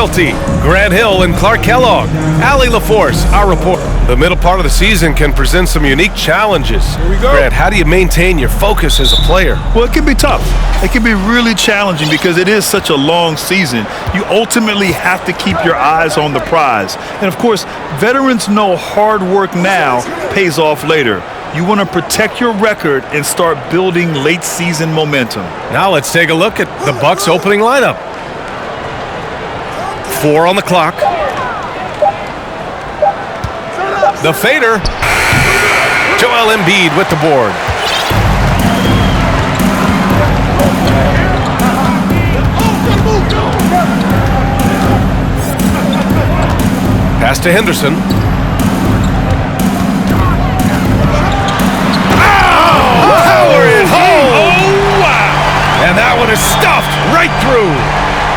royalty, Grant Hill and Clark Kellogg. Allie LaForce, our report. The middle part of the season can present some unique challenges. Here we go. Grant, how do you maintain your focus as a player? Well, it can be tough. It can be really challenging because it is such a long season. You ultimately have to keep your eyes on the prize. And of course, veterans know hard work now pays off later. You want to protect your record and start building late season momentum. Now let's take a look at the Bucks opening lineup. 4 on the clock. The fader. Joel Embiid with the board. Pass to Henderson. And that one is stuffed right through.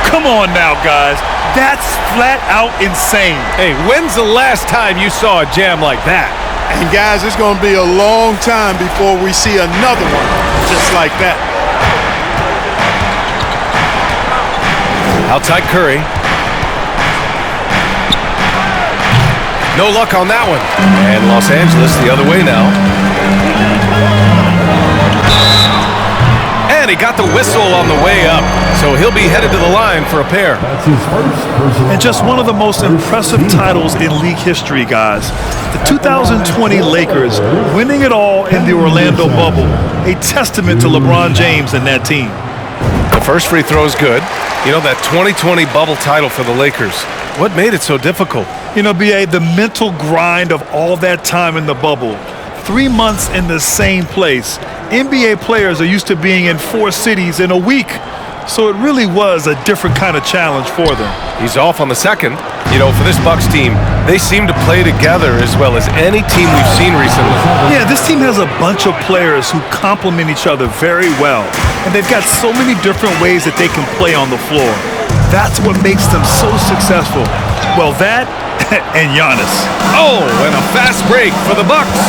Come on now, guys. That's flat out insane. Hey, when's the last time you saw a jam like that? And guys, it's going to be a long time before we see another one just like that. Outside Curry. No luck on that one. And Los Angeles the other way now. And he got the whistle on the way up, so he'll be headed to the line for a pair. That's his first personal And just one of the most impressive titles in league history, guys. The 2020 Lakers winning it all in the Orlando bubble. A testament to LeBron James and that team. The first free throw is good. You know, that 2020 bubble title for the Lakers, what made it so difficult? You know, B.A., the mental grind of all that time in the bubble. 3 months in the same place. NBA players are used to being in 4 cities in a week, so it really was a different kind of challenge for them. He's off on the second. You know, for this Bucks team, they seem to play together as well as any team we've seen recently. Yeah, this team has a bunch of players who complement each other very well, and they've got so many different ways that they can play on the floor. That's what makes them so successful. Well, that and Giannis. Oh, and a fast break for the Bucks.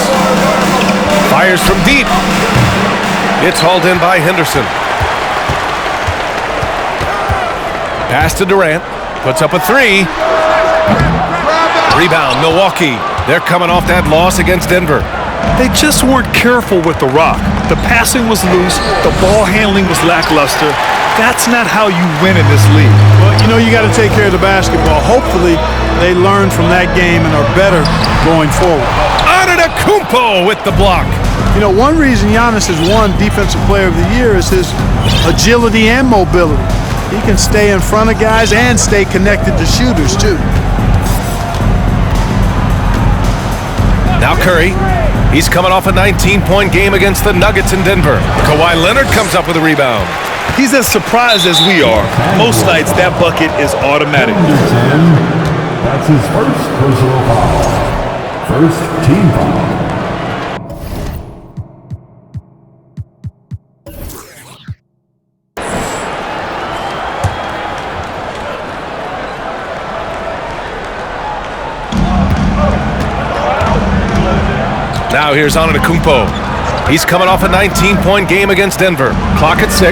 Fires from deep. It's hauled in by Henderson. Pass to Durant. Puts up a 3. Rebound, Milwaukee. They're coming off that loss against Denver. They just weren't careful with the rock. The passing was loose. The ball handling was lackluster. That's not how you win in this league. Well, you know, you got to take care of the basketball. Hopefully, they learn from that game and are better going forward. Antetokounmpo with the block. You know, one reason Giannis has won Defensive Player of the Year is his agility and mobility. He can stay in front of guys and stay connected to shooters, too. Now Curry. He's coming off a 19-point game against the Nuggets in Denver. Kawhi Leonard comes up with a rebound. He's as surprised as we are. Most nights, that bucket is automatic. That's his first personal foul. First team foul. Now here's Antetokounmpo. He's coming off a 19-point game against Denver. Clock at 6.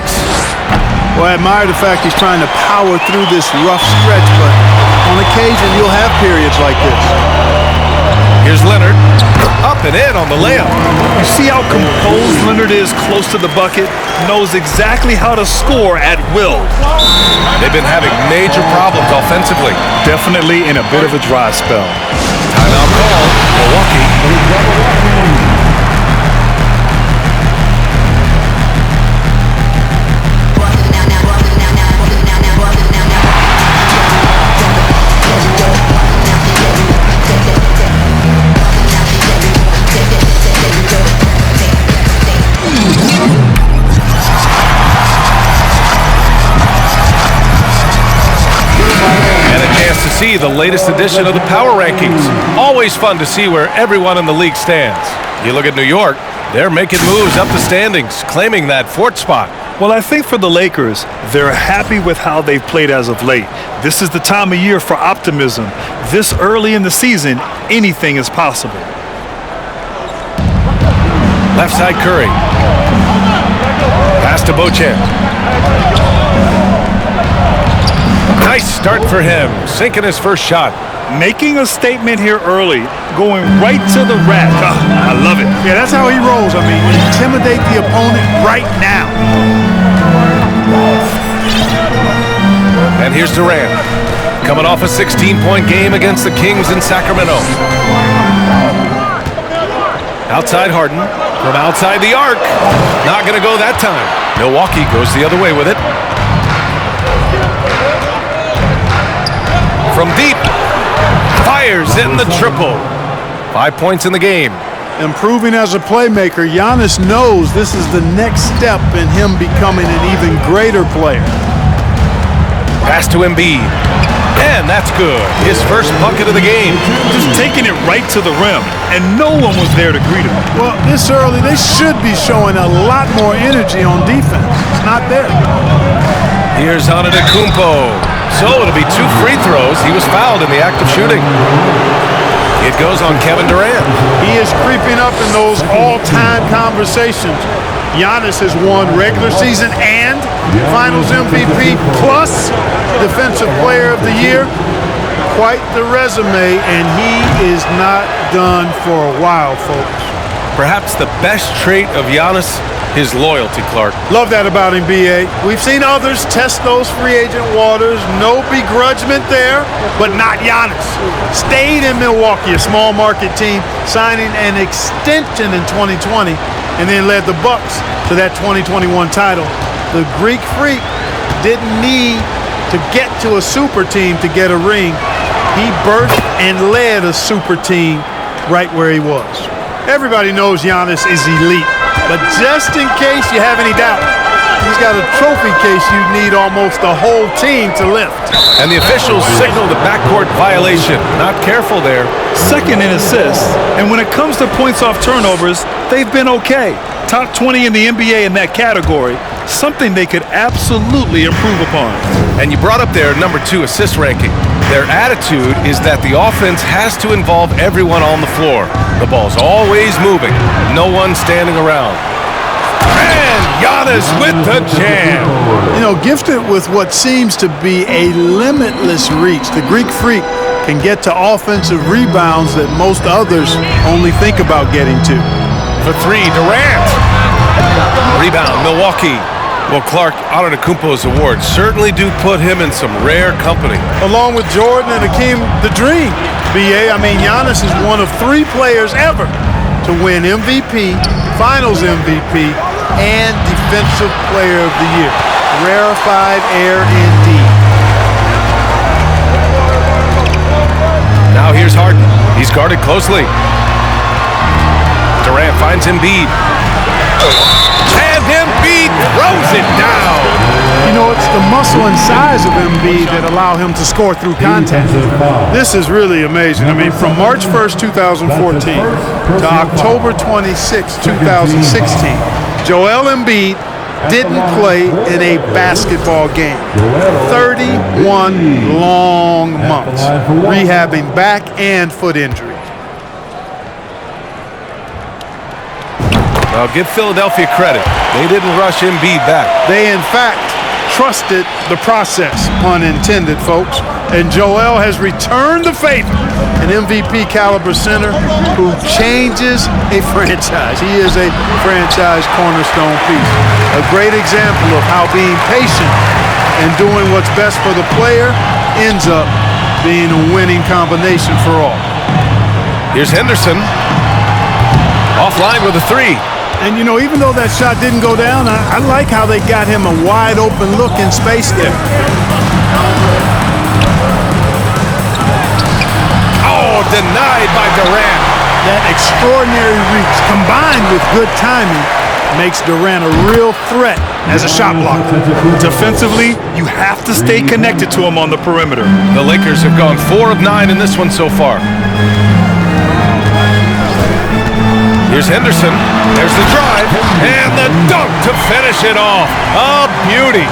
Well, I admire the fact he's trying to power through this rough stretch, but on occasion you'll have periods like this. Here's Leonard. Up and in on the layup. You see how composed Leonard is close to the bucket? Knows exactly how to score at will. They've been having major problems offensively. Definitely in a bit of a dry spell. Timeout call. Milwaukee. See the latest edition of the Power Rankings. Always fun to see where everyone in the league stands. You look at New York, they're making moves up the standings, claiming that 4th spot. Well, I think for the Lakers, they're happy with how they've played as of late. This is the time of year for optimism. This early in the season, anything is possible. Left side Curry. Pass to Beauchamp. Nice start for him, sinking his first shot. Making a statement here early, going right to the rack. I love it. Yeah, that's how he rolls. I mean, intimidate the opponent right now. And here's Durant, coming off a 16-point game against the Kings in Sacramento. Outside Harden, from outside the arc. Not going to go that time. Milwaukee goes the other way with it. From deep, fires in the triple. 5 points in the game. Improving as a playmaker, Giannis knows this is the next step in him becoming an even greater player. Pass to Embiid. And that's good. His first bucket of the game. Just taking it right to the rim, and no one was there to greet him. Well, this early, they should be showing a lot more energy on defense. It's not there. Here's Antetokounmpo. So it'll be 2 free throws. He was fouled in the act of shooting. It goes on Kevin Durant. He is creeping up in those all-time conversations. Giannis has won regular season and Finals MVP plus Defensive Player of the Year. Quite the resume, and he is not done for a while, folks. Perhaps the best trait of Giannis, his loyalty, Clark. Love that about him, B.A. We've seen others test those free agent waters. No begrudgment there, but not Giannis. Stayed in Milwaukee, a small market team, signing an extension in 2020, and then led the Bucks to that 2021 title. The Greek Freak didn't need to get to a super team to get a ring. He birthed and led a super team right where he was. Everybody knows Giannis is elite, but just in case you have any doubt, he's got a trophy case you need almost the whole team to lift. And the officials signal the backcourt violation. Not careful there. Second in assists, and when it comes to points off turnovers, they've been okay. Top 20 in the NBA in that category, something they could absolutely improve upon. And you brought up their number 2 assist ranking. Their attitude is that the offense has to involve everyone on the floor. The ball's always moving, no one standing around. And Giannis with the jam. You know, gifted with what seems to be a limitless reach, the Greek Freak can get to offensive rebounds that most others only think about getting to. For 3, Durant. Rebound, Milwaukee. Well, Clark, Antetokounmpo's awards certainly do put him in some rare company. Along with Jordan and Hakeem the Dream, B.A., I mean, Giannis is one of 3 players ever to win MVP, Finals MVP, and Defensive Player of the Year. Rarefied air indeed. Now here's Harden. He's guarded closely. Durant finds Embiid. And Embiid throws it down. You know, it's the muscle and size of Embiid that allow him to score through contact. This is really amazing. I mean, from March 1st, 2014 to October 26, 2016, Joel Embiid didn't play in a basketball game. 31 long months, rehabbing back and foot injuries. Well, give Philadelphia credit. They didn't rush Embiid back. They, in fact, trusted the process, pun intended, folks. And Joel has returned the favor, an MVP caliber center who changes a franchise. He is a franchise cornerstone piece. A great example of how being patient and doing what's best for the player ends up being a winning combination for all. Here's Henderson. Offline with a 3. And, you know, even though that shot didn't go down, I like how they got him a wide open look in space there. Oh, denied by Durant. That extraordinary reach combined with good timing makes Durant a real threat as a shot blocker. Defensively, you have to stay connected to him on the perimeter. The Lakers have gone 4 of 9 in this one so far. Here's Henderson. There's the drive. And the dunk to finish it off. A beauty.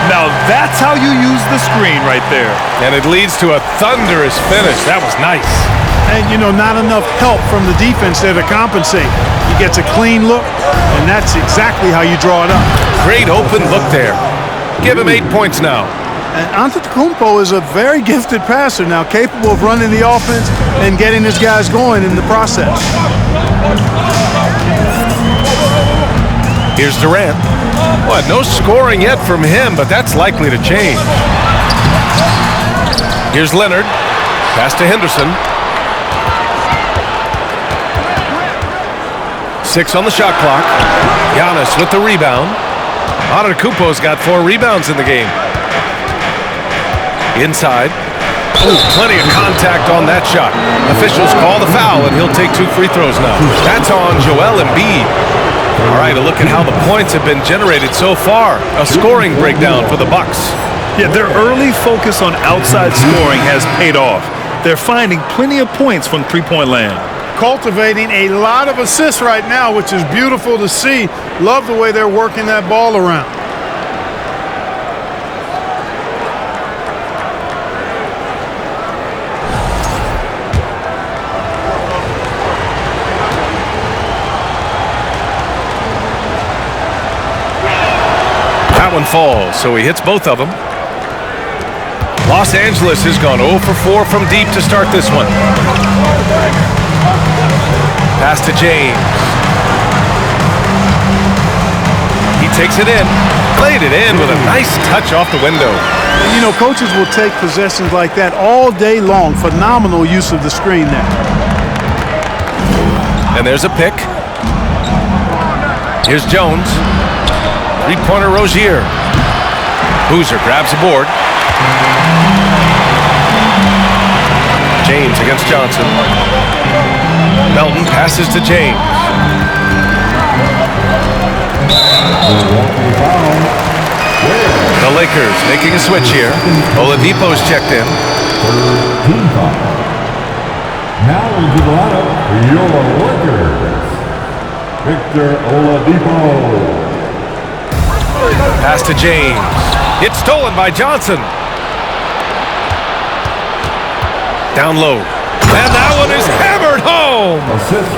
Now that's how you use the screen right there. And it leads to a thunderous finish. That was nice. And, you know, not enough help from the defense there to compensate. He gets a clean look, and that's exactly how you draw it up. Great open look there. Give him 8 points now. And Antetokounmpo is a very gifted passer now, capable of running the offense and getting his guys going in the process. Here's Durant. Well, no scoring yet from him, but that's likely to change. Here's Leonard. Pass to Henderson. 6 on the shot clock. Giannis with the rebound. Antetokounmpo's got 4 rebounds in the game. Inside. Oh, plenty of contact on that shot. Officials call the foul, and he'll take 2 free throws now. That's on Joel Embiid. All right, a look at how the points have been generated so far. A scoring breakdown for the Bucks. Yeah, their early focus on outside scoring has paid off. They're finding plenty of points from three-point land. Cultivating a lot of assists right now, which is beautiful to see. Love the way they're working that ball around. That one falls, so he hits both of them. Los Angeles has gone 0 for 4 from deep to start this one. Pass to James. He takes it in. Played it in with a nice touch off the window. And you know, coaches will take possessions like that all day long. Phenomenal use of the screen there. And there's a pick. Here's Jones. Three-pointer Rozier. Boozer grabs the board. James against Johnson. Melton passes to James. The Lakers making a switch here. Oladipo's checked in. Team foul. Now into the lineup, your Lakers. Victor Oladipo. Pass to James. It's stolen by Johnson. Down low. And that one is hammered home.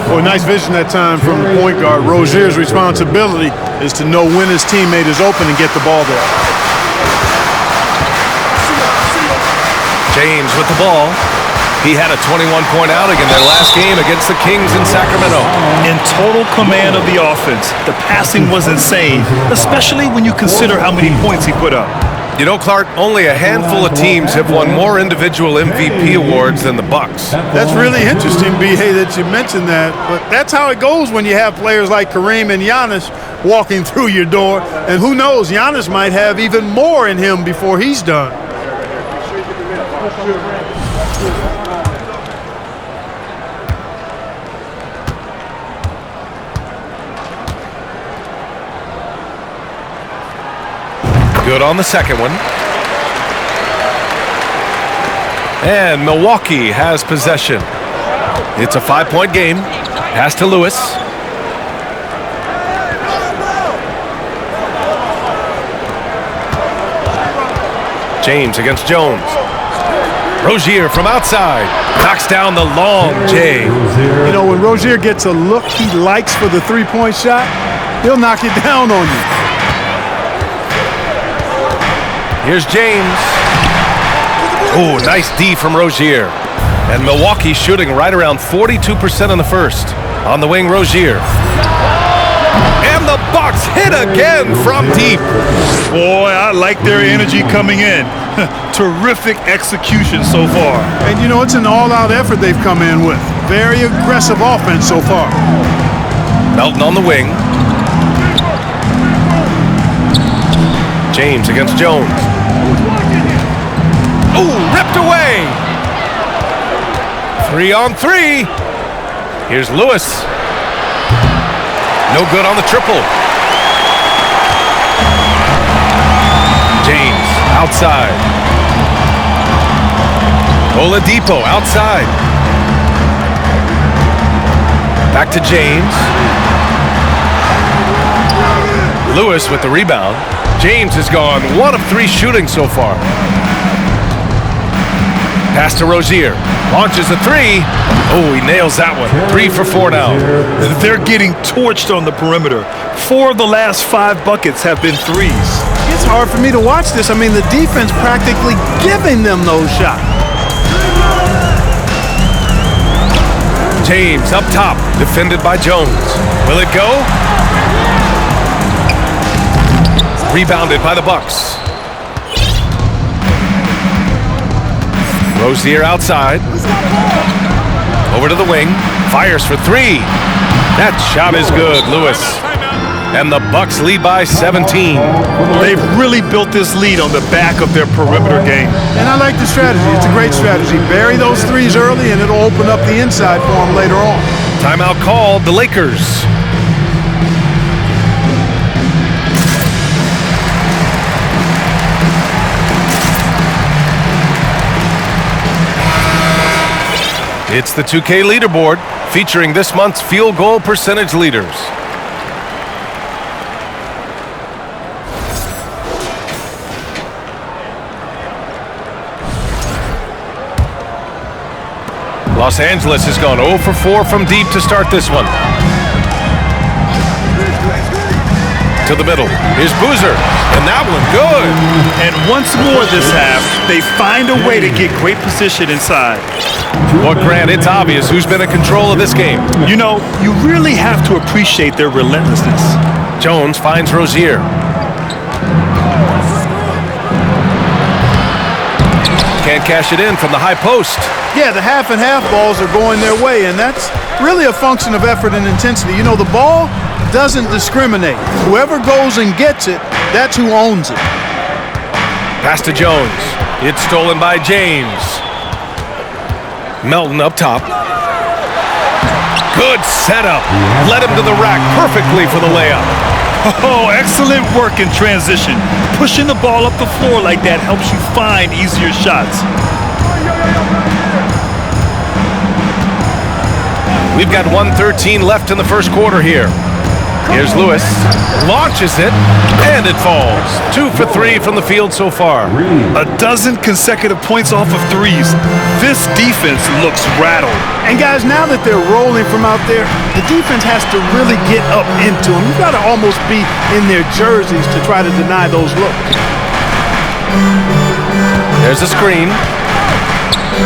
Boy, nice vision that time from the point guard. Rozier's responsibility is to know when his teammate is open and get the ball there. James with the ball. He had a 21-point outing in their last game against the Kings in Sacramento. In total command of the offense, the passing was insane, especially when you consider how many points he put up. You know, Clark, only a handful of teams have won more individual MVP awards than the Bucks. That's really interesting, B.A., that you mentioned that. But that's how it goes when you have players like Kareem and Giannis walking through your door. And who knows, Giannis might have even more in him before he's done. Good on the second one. And Milwaukee has possession. It's a 5-point game. Pass to Lewis. James against Jones. Rozier from outside. Knocks down the long J. You know, when Rozier gets a look he likes for the three-point shot, he'll knock it down on you. Here's James. Oh, nice D from Rozier. And Milwaukee shooting right around 42% in the first. On the wing, Rozier. And the Bucks hit again from deep. Boy, I like their energy coming in. Terrific execution so far. And you know, it's an all-out effort they've come in with. Very aggressive offense so far. Melton on the wing. James against Jones. Ooh, ripped away. 3-on-3. Here's Lewis. No good on the triple. James outside. Oladipo outside. Back to James. Lewis with the rebound. James has gone 1 of 3 shooting so far. Pass to Rozier. Launches a 3. Oh, he nails that one. 3 for 4 now. They're getting torched on the perimeter. 4 of the last 5 buckets have been threes. it's hard for me to watch this. I mean, the defense practically giving them those shots. James up top, defended by Jones. Will it go? Rebounded by the Bucks. Rozier outside. Over to the wing. Fires for three. That shot is good, Lewis. And the Bucks lead by 17. They've really built this lead on the back of their perimeter game. And I like the strategy. It's a great strategy. Bury those threes early, and it'll open up the inside for them later on. Timeout called, the Lakers. It's the 2K leaderboard, featuring this month's field goal percentage leaders. Los Angeles has gone 0 for 4 from deep to start this one. To the middle. Here's Boozer. And that one good. And once more this half, they find a way to get great position inside. Well, Grant, it's obvious who's been in control of this game. You know, you really have to appreciate their relentlessness. Jones finds Rozier. Can't cash it in from the high post. Yeah, the half and half balls are going their way, and that's really a function of effort and intensity. You know, the ball doesn't discriminate. Whoever goes and gets it, that's who owns it. Pass to Jones. It's stolen by James. Melton up top. Good setup. Led him to the rack perfectly for the layup. Oh, excellent work in transition. Pushing the ball up the floor like that helps you find easier shots. We've got 1:13 left in the first quarter here. Here's Lewis. Launches it, and it falls. 2 for 3 from the field so far. A dozen consecutive points off of threes. This defense looks rattled. And guys, now that they're rolling from out there, the defense has to really get up into them. You've got to almost be in their jerseys to try to deny those looks. There's a screen.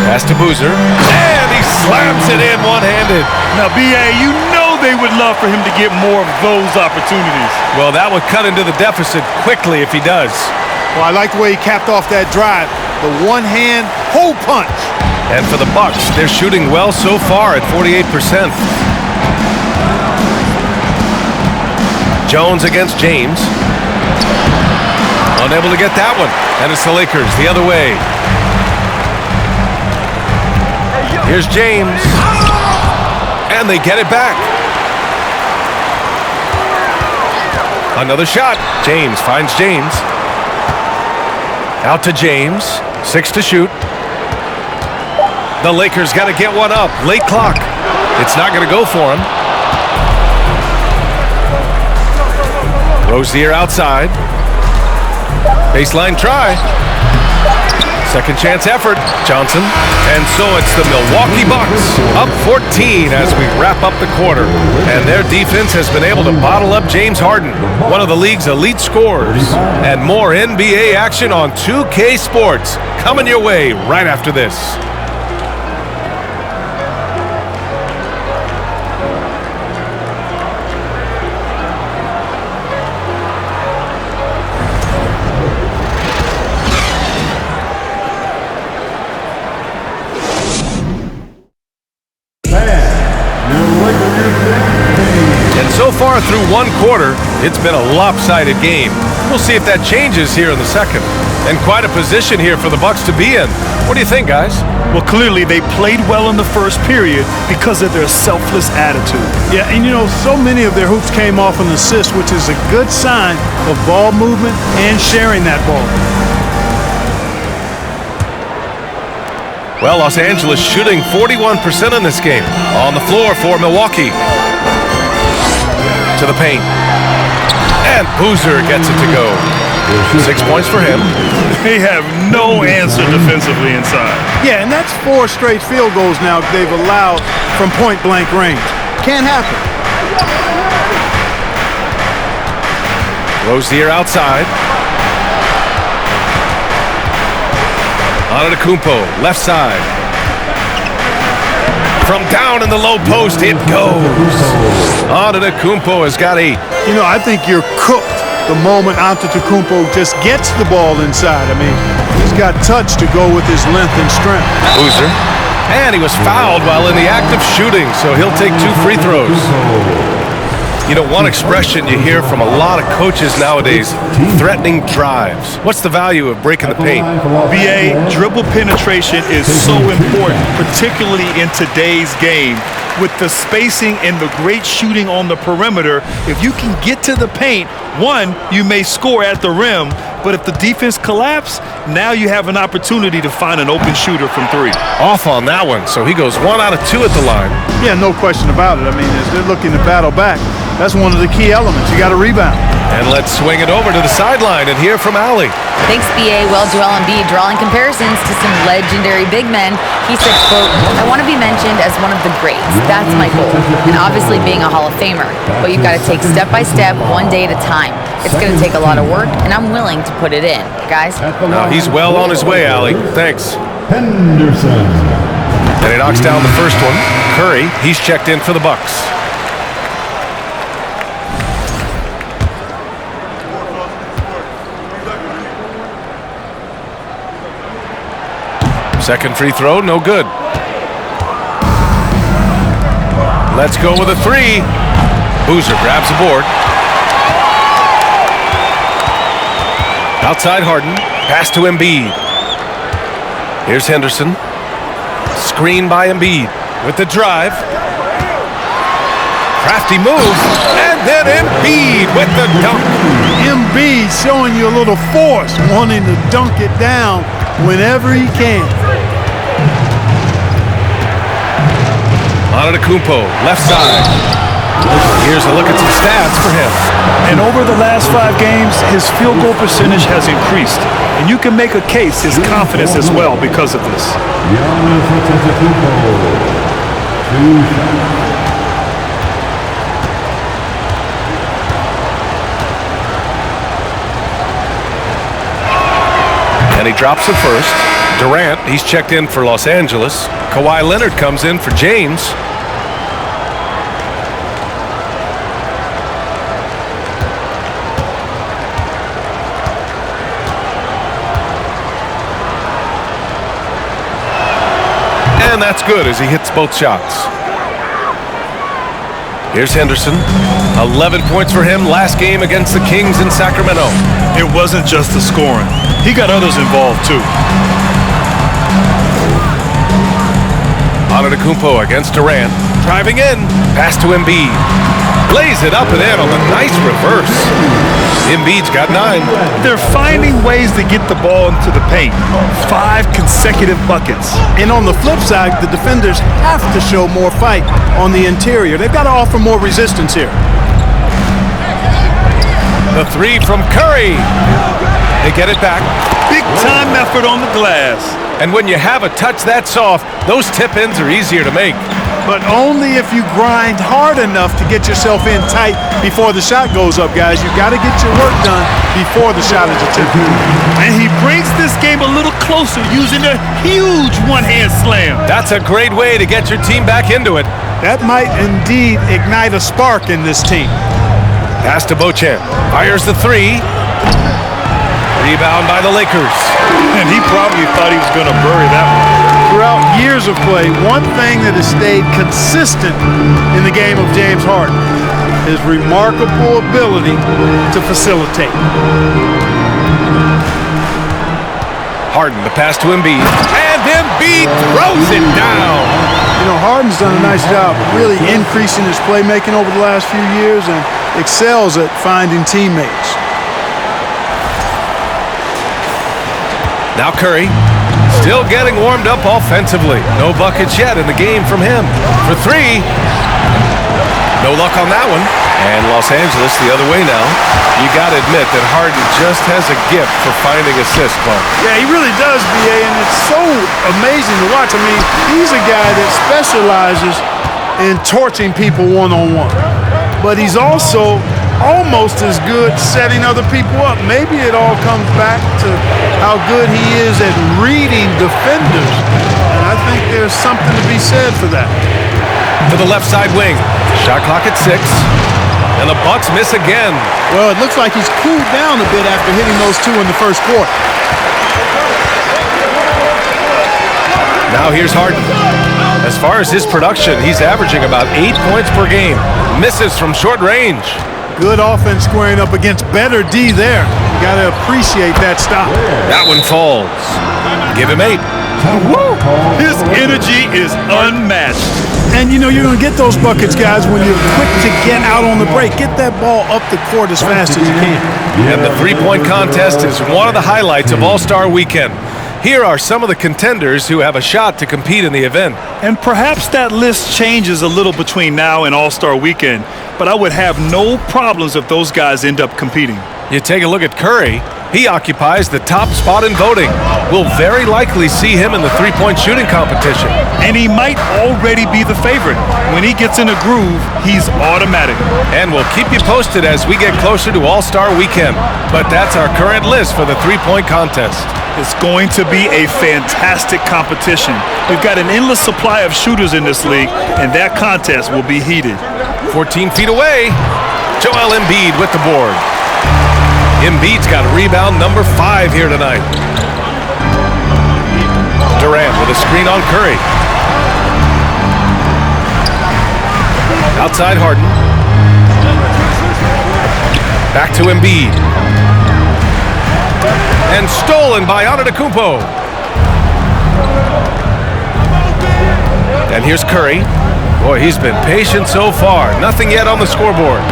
Pass to Boozer. And he slams it in one-handed. Now, B.A., you know they would love for him to get more of those opportunities. Well, that would cut into the deficit quickly if he does. Well, I like the way he capped off that drive. The one-hand hole punch. And for the Bucks, they're shooting well so far at 48%. Jones against James. Unable to get that one. And it's the Lakers the other way. Here's James. And they get it back. Another shot. James finds James. Out to James. 6 to shoot. The Lakers got to get one up. Late clock. It's not going to go for him. Rozier outside. Baseline try. Second chance effort. Johnson. And so it's the Milwaukee Bucks up 14 as we wrap up the quarter. And their defense has been able to bottle up James Harden, one of the league's elite scorers. And more NBA action on 2K Sports coming your way right after this. So far through one quarter, it's been a lopsided game. We'll see if that changes here in the second. And quite a position here for the Bucks to be in. What do you think, guys? Well, clearly they played well in the first period because of their selfless attitude. Yeah, and you know, so many of their hoops came off an assist, which is a good sign of ball movement and sharing that ball. Well, Los Angeles shooting 41% in this game. On the floor for Milwaukee. To the paint. And Boozer gets it to go. 6 points for him. They have no answer defensively inside. Yeah, and that's 4 straight field goals now they've allowed from point-blank range. Can't happen. Rozier outside. Antetokounmpo, left side. From down in the low post, it goes. Antetokounmpo has got 8. You know, I think you're cooked the moment Antetokounmpo just gets the ball inside. I mean, he's got touch to go with his length and strength. Boozer. And he was fouled while in the act of shooting, so he'll take 2 free throws. You know, one expression you hear from a lot of coaches nowadays, threatening drives. What's the value of breaking the paint? VA, dribble penetration is so important, particularly in today's game. With the spacing and the great shooting on the perimeter, if you can get to the paint, one, you may score at the rim, but if the defense collapses, now you have an opportunity to find an open shooter from 3. Off on that one, so he goes 1 out of 2 at the line. Yeah, no question about it. I mean, as they're looking to battle back, that's one of the key elements. You got to rebound. And let's swing it over to the sideline and hear from Allie. Thanks, BA. Well, Joel Embiid drawing comparisons to some legendary big men. He said, quote, "I want to be mentioned as one of the greats. That's my goal. And obviously being a Hall of Famer. But you've got to take step by step, one day at a time. It's going to take a lot of work, and I'm willing to put it in. Guys?" Now he's well on his way, Allie. Thanks. Henderson. And he knocks down the first one. Curry, he's checked in for the Bucks. Second free throw, no good. Let's go with a 3. Boozer grabs the board. Outside Harden, pass to Embiid. Here's Henderson. Screen by Embiid with the drive. Crafty move, and then Embiid with the dunk. Embiid showing you a little force, wanting to dunk it down whenever he can. Antetokounmpo, left side. Here's a look at some stats for him. And over the last 5 games, his field goal percentage has increased. And you can make a case his confidence as well because of this. Giannis Antetokounmpo. 2 shots. And he drops the first. Durant, he's checked in for Los Angeles. Kawhi Leonard comes in for James. And that's good as he hits both shots. Here's Henderson. 11 points for him last game against the Kings in Sacramento. It wasn't just the scoring. He got others involved too. Antetokounmpo against Durant. Driving in. Pass to Embiid. Lays it up and in on the nice reverse. Embiid's got 9. They're finding ways to get the ball into the paint. 5 consecutive buckets. And on the flip side, the defenders have to show more fight on the interior. They've got to offer more resistance here. The 3 from Curry. They get it back. Big time effort on the glass. And when you have a touch that soft, those tip-ins are easier to make. But only if you grind hard enough to get yourself in tight before the shot goes up, guys. You've got to get your work done before the shot is attempted. And he brings this game a little closer using a huge one-hand slam. That's a great way to get your team back into it. That might indeed ignite a spark in this team. Pass to Beauchamp. Fires the 3. Rebound by the Lakers. And he probably thought he was going to bury that one. Throughout years of play, one thing that has stayed consistent in the game of James Harden is remarkable ability to facilitate. Harden, the pass to Embiid. And Embiid throws it down. You know, Harden's done a nice job really increasing his playmaking over the last few years and excels at finding teammates. Now Curry, still getting warmed up offensively. No buckets yet in the game from him. For 3. No luck on that one. And Los Angeles the other way now. You got to admit that Harden just has a gift for finding assists, Clark. Yeah, he really does, B.A., and it's so amazing to watch. I mean, he's a guy that specializes in torching people one-on-one. But he's also almost as good setting other people up. Maybe it all comes back to how good he is at reading defenders. And I think there's something to be said for that. To the left side wing. Shot clock at 6. And the Bucks miss again. Well, it looks like he's cooled down a bit after hitting those 2 in the first quarter. Now here's Harden. As far as his production, he's averaging about 8 points per game. Misses from short range. Good offense squaring up against better D there. You got to appreciate that stop. That one falls. Give him 8. Woo! His energy is unmatched. And you know you're going to get those buckets, guys, when you're quick to get out on the break. Get that ball up the court as fast as you can. And the three-point contest is one of the highlights of All-Star Weekend. Here are some of the contenders who have a shot to compete in the event. And perhaps that list changes a little between now and All-Star Weekend, but I would have no problems if those guys end up competing. You take a look at Curry. He occupies the top spot in voting. We'll very likely see him in the three-point shooting competition. And he might already be the favorite. When he gets in a groove, he's automatic. And we'll keep you posted as we get closer to All-Star Weekend. But that's our current list for the three-point contest. It's going to be a fantastic competition. We've got an endless supply of shooters in this league, and that contest will be heated. 14 feet away, Joel Embiid with the board. Embiid's got rebound number 5 here tonight. Durant with a screen on Curry. Outside Harden. Back to Embiid. And stolen by Antetokounmpo. And here's Curry. Boy, he's been patient so far. Nothing yet on the scoreboard.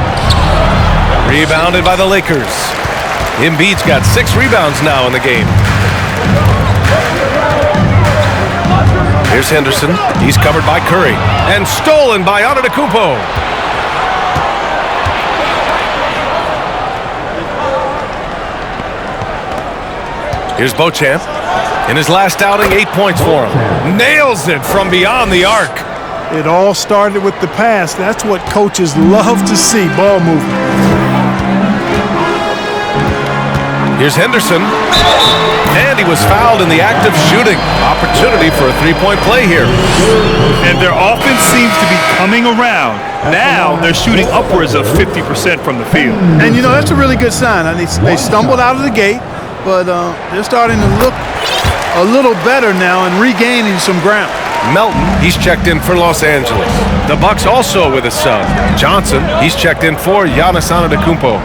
Rebounded by the Lakers. Embiid's got 6 rebounds now in the game. Here's Henderson. He's covered by Curry. And stolen by Antetokounmpo. Here's Beauchamp. In his last outing, 8 points for him. Nails it from beyond the arc. It all started with the pass. That's what coaches love to see, ball movement. Here's Henderson. And he was fouled in the act of shooting. Opportunity for a three-point play here. And their offense seems to be coming around. Now they're shooting upwards of 50% from the field. And, you know, that's a really good sign. They stumbled out of the gate, but they're starting to look a little better now and regaining some ground. Melton, he's checked in for Los Angeles. The Bucks also with a sub. Johnson, he's checked in for Giannis Antetokounmpo.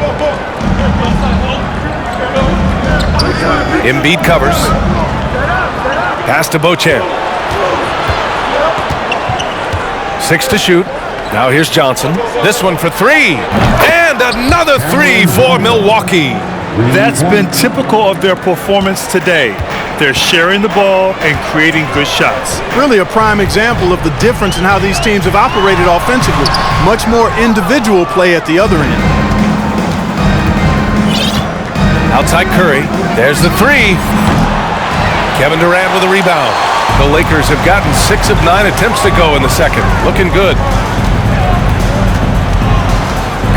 Embiid covers. Pass to Beauchamp. 6 to shoot. Now here's Johnson. This one for 3. And another 3 for Milwaukee. That's been typical of their performance today. They're sharing the ball and creating good shots. Really a prime example of the difference in how these teams have operated offensively. Much more individual play at the other end. Outside Curry. There's the 3. Kevin Durant with a rebound. The Lakers have gotten 6 of 9 attempts to go in the second. Looking good.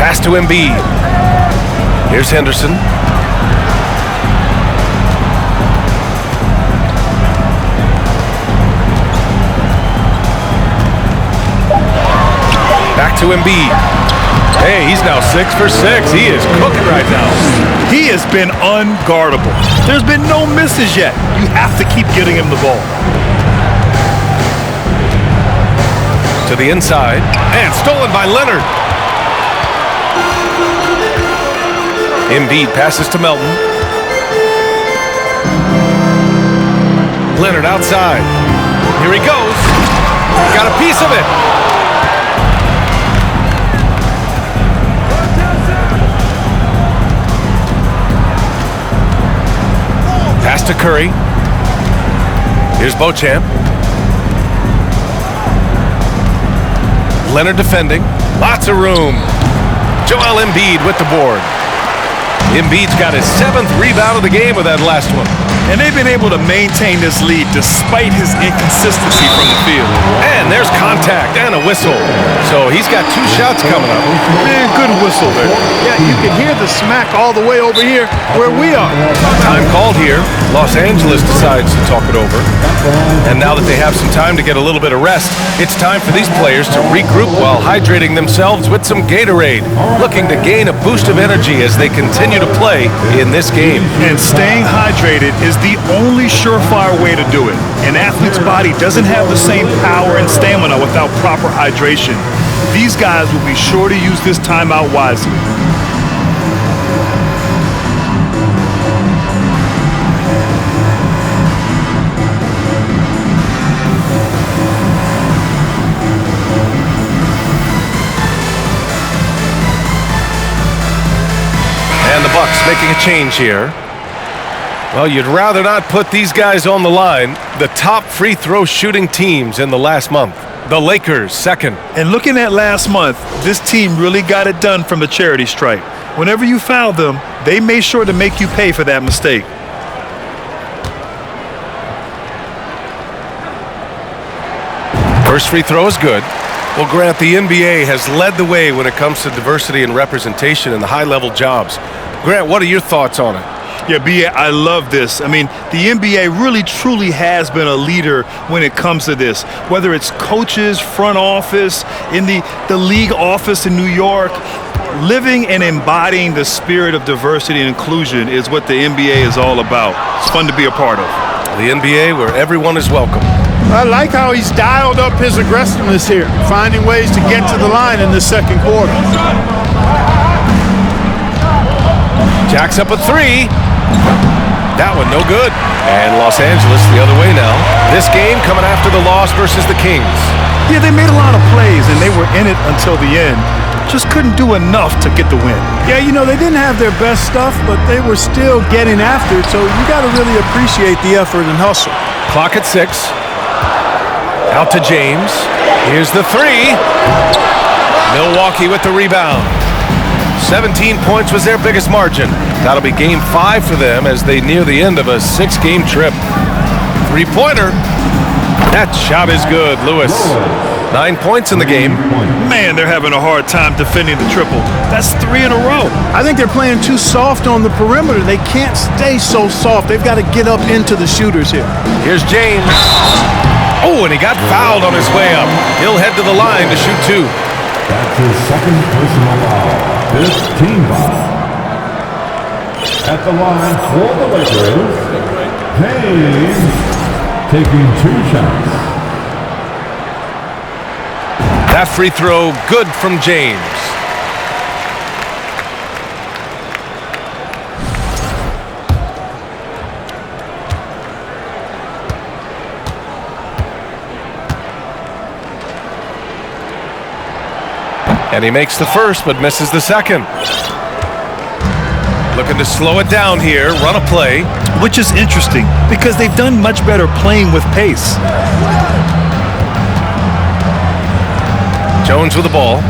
Pass to Embiid. Here's Henderson. Back to Embiid. Hey, he's now 6 for 6. He is cooking right now. He has been unguardable. There's been no misses yet. You have to keep getting him the ball. To the inside. And stolen by Leonard. Embiid passes to Melton. Leonard outside. Here he goes. Got a piece of it. Pass to Curry. Here's Beauchamp. Leonard defending. Lots of room. Joel Embiid with the board. Embiid's got his 7th rebound of the game with that last one. And they've been able to maintain this lead despite his inconsistency from the field. And there's contact and a whistle. So he's got 2 shots coming up. Man, good whistle there. Yeah, you can hear the smack all the way over here where we are. Time called here. Los Angeles decides to talk it over. And now that they have some time to get a little bit of rest, it's time for these players to regroup while hydrating themselves with some Gatorade, looking to gain a boost of energy as they continue to play in this game. And staying hydrated is the only surefire way to do it. An athlete's body doesn't have the same power and stamina without proper hydration. These guys will be sure to use this timeout wisely. And the Bucks making a change here. Well, you'd rather not put these guys on the line. The top free throw shooting teams in the last month. The Lakers, 2nd. And looking at last month, this team really got it done from the charity stripe. Whenever you foul them, they made sure to make you pay for that mistake. First free throw is good. Well, Grant, the NBA has led the way when it comes to diversity and representation in the high-level jobs. Grant, what are your thoughts on it? Yeah, B.A., I love this. I mean, the NBA really truly has been a leader when it comes to this. Whether it's coaches, front office, in the league office in New York, living and embodying the spirit of diversity and inclusion is what the NBA is all about. It's fun to be a part of. The NBA where everyone is welcome. I like how he's dialed up his aggressiveness here, finding ways to get to the line in the second quarter. Jacks up a 3. That one no good. And Los Angeles the other way now. This game coming after the loss versus the Kings. Yeah, they made a lot of plays, and they were in it until the end. Just couldn't do enough to get the win. Yeah, you know, they didn't have their best stuff, but they were still getting after it, so you got to really appreciate the effort and hustle. Clock at 6. Out to James. Here's the 3. Milwaukee with the rebound. 17 points was their biggest margin. That'll be game 5 for them as they near the end of a 6-game trip. 3-pointer. That shot is good, Lewis. 9 points in the game. Man, they're having a hard time defending the triple. That's 3 in a row. I think they're playing too soft on the perimeter. They can't stay so soft. They've got to get up into the shooters here. Here's James. Oh, and he got fouled on his way up. He'll head to the line to shoot 2. That's his 2nd personal foul. This team foul. At the line for the Lakers, James taking 2 shots. That free throw good from James. And he makes the first, but misses the second. Looking to slow it down here, run a play. Which is interesting, because they've done much better playing with pace. Jones with the ball.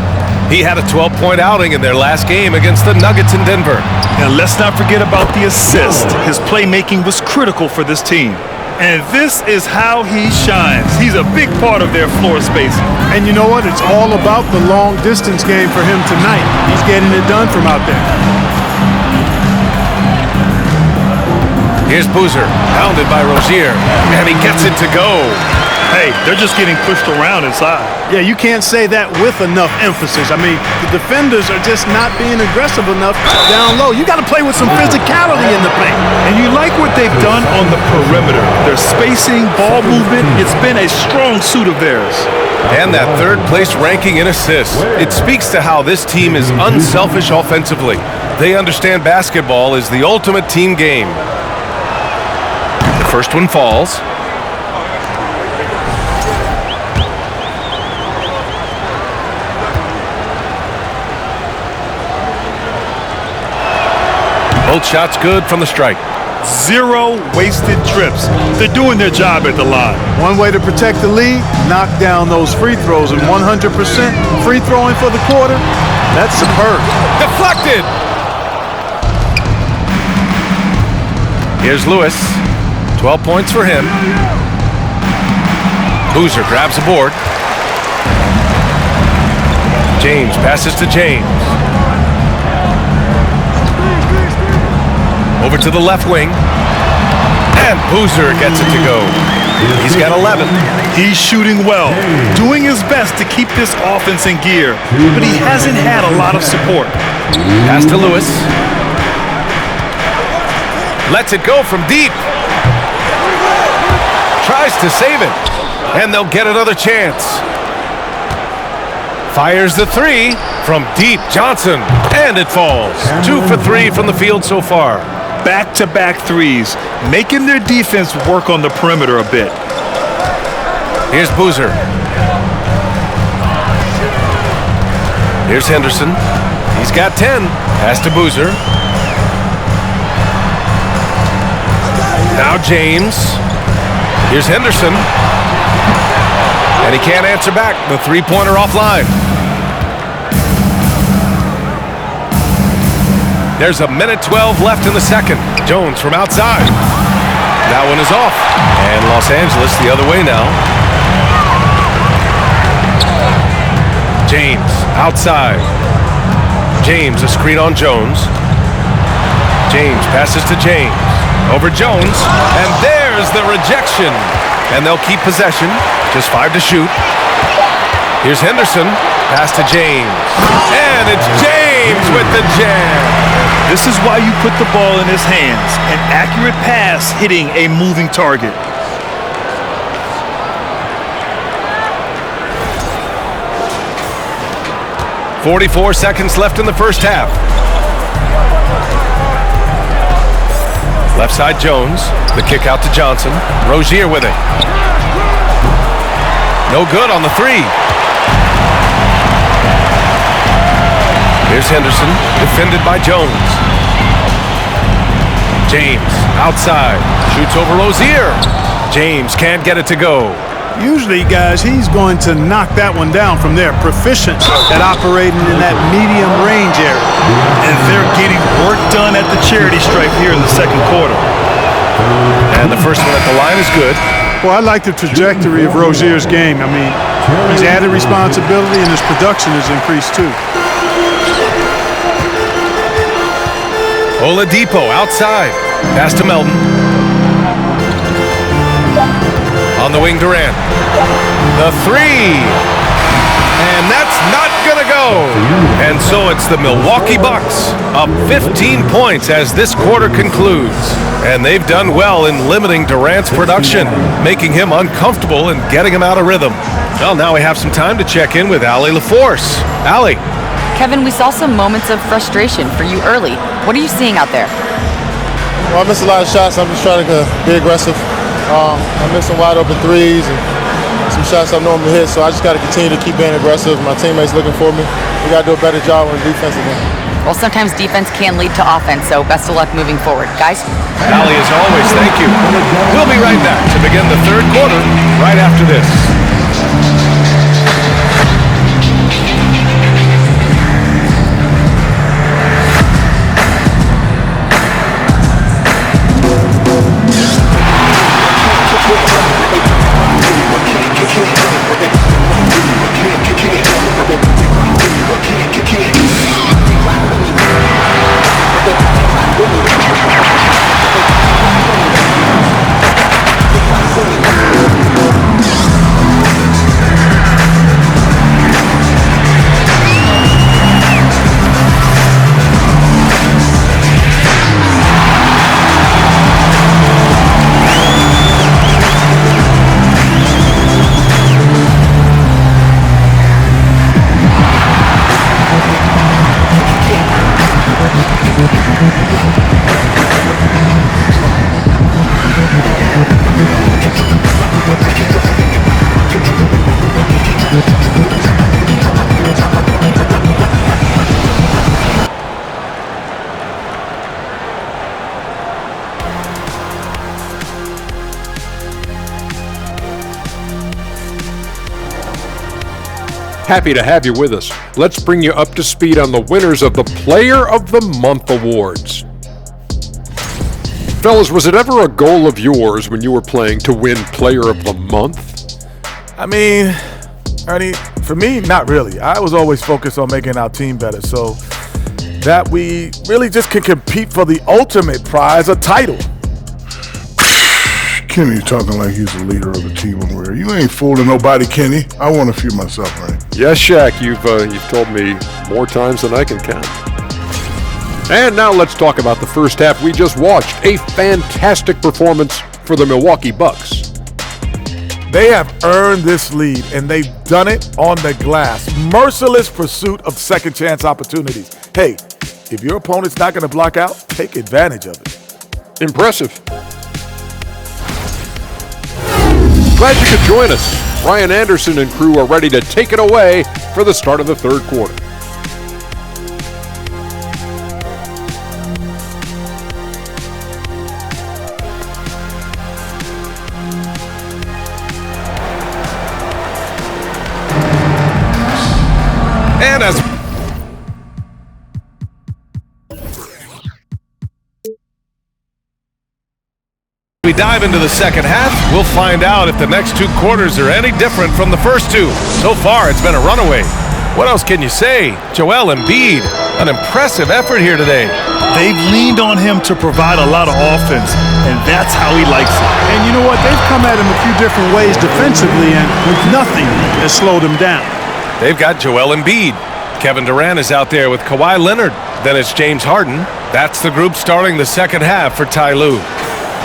He had a 12-point outing in their last game against the Nuggets in Denver. And let's not forget about the assist. His playmaking was critical for this team. And this is how he shines. He's a big part of their floor spacing. And you know what? It's all about the long distance game for him tonight. He's getting it done from out there. Here's Boozer, pounded by Rozier, and he gets it to go. Hey, they're just getting pushed around inside. Yeah, you can't say that with enough emphasis. I mean, the defenders are just not being aggressive enough down low. You got to play with some physicality in the paint. And you like what they've done on the perimeter. Their spacing, ball movement, it's been a strong suit of theirs. And that 3rd place ranking in assists. It speaks to how this team is unselfish offensively. They understand basketball is the ultimate team game. The first one falls. Both shots good from the strike. 0 wasted trips. They're doing their job at the line. One way to protect the lead, knock down those free throws, and 100% free throwing for the quarter, that's superb. Deflected. Here's Lewis. 12 points for him. Boozer grabs the board. James passes to James. Over to the left wing. And Boozer gets it to go. He's got 11. He's shooting well, doing his best to keep this offense in gear, but he hasn't had a lot of support. Pass to Lewis. Lets it go from deep. Tries to save it. And they'll get another chance. Fires the three from deep. Johnson. And it falls. 2 for 3 from the field so far. Back-to-back threes, making their defense work on the perimeter a bit. Here's Boozer. Here's Henderson. He's got 10. Pass to Boozer. Now James. Here's Henderson. And he can't answer back. The three-pointer offline. There's a minute 12 left in the second. Jones from outside. That one is off. And Los Angeles the other way now. James outside. James a screen on Jones. James passes to James. Over Jones. And there's the rejection. And they'll keep possession. Just 5 to shoot. Here's Henderson. Pass to James. And it's James with the jam. This is why you put the ball in his hands. An accurate pass hitting a moving target. .44 seconds left in the first half. Left side Jones. The kick out to Johnson. Rozier with it. No good on the three. Here's Henderson, defended by Jones. James, outside, shoots over Rozier. James can't get it to go. Usually, guys, he's going to knock that one down from there. Proficient at operating in that medium range area. And they're getting work done at the charity stripe here in the second quarter. And the first one at the line is good. Well, I like the trajectory of Rozier's game. I mean, he's added responsibility and his production has increased too. Oladipo outside. Pass to Melton. On the wing, Durant. The three. And that's not going to go. And so it's the Milwaukee Bucks up 15 points as this quarter concludes. And they've done well in limiting Durant's production, making him uncomfortable and getting him out of rhythm. Well, now we have some time to check in with Allie LaForce. Allie. Kevin, we saw some moments of frustration for you early. What are you seeing out there? Well, I missed a lot of shots. I'm just trying to be aggressive. I missed some wide open threes and some shots I normally hit, so I just got to continue to keep being aggressive. My teammates looking for me. We got to do a better job on the defensive end. Well, sometimes defense can lead to offense, so best of luck moving forward. Guys? Allie, as always, thank you. We'll be right back to begin the third quarter right after this. Happy to have you with us. Let's bring you up to speed on the winners of the Player of the Month awards. Fellas, was it ever a goal of yours when you were playing to win Player of the Month? I mean, Ernie, for me, not really. I was always focused on making our team better, so that we really just can compete for the ultimate prize, a title. Kenny talking like he's the leader of the team when we're. You ain't fooling nobody, Kenny. I want a few myself, right? Yes, Shaq, you've told me more times than I can count. And now let's talk about the first half we just watched. A fantastic performance for the Milwaukee Bucks. They have earned this lead, and they've done it on the glass. Merciless pursuit of second chance opportunities. Hey, if your opponent's not going to block out, take advantage of it. Impressive. Glad you could join us. Ryan Anderson and crew are ready to take it away for the start of the third quarter. And as we dive into the second half, we'll find out if the next two quarters are any different from the first two. So far, it's been a runaway. What else can you say? Joel Embiid, an impressive effort here today. They've leaned on him to provide a lot of offense, and that's how he likes it. And you know what? They've come at him a few different ways defensively, and nothing has slowed him down. They've got Joel Embiid. Kevin Durant is out there with Kawhi Leonard. Then it's James Harden. That's the group starting the second half for Ty Lue.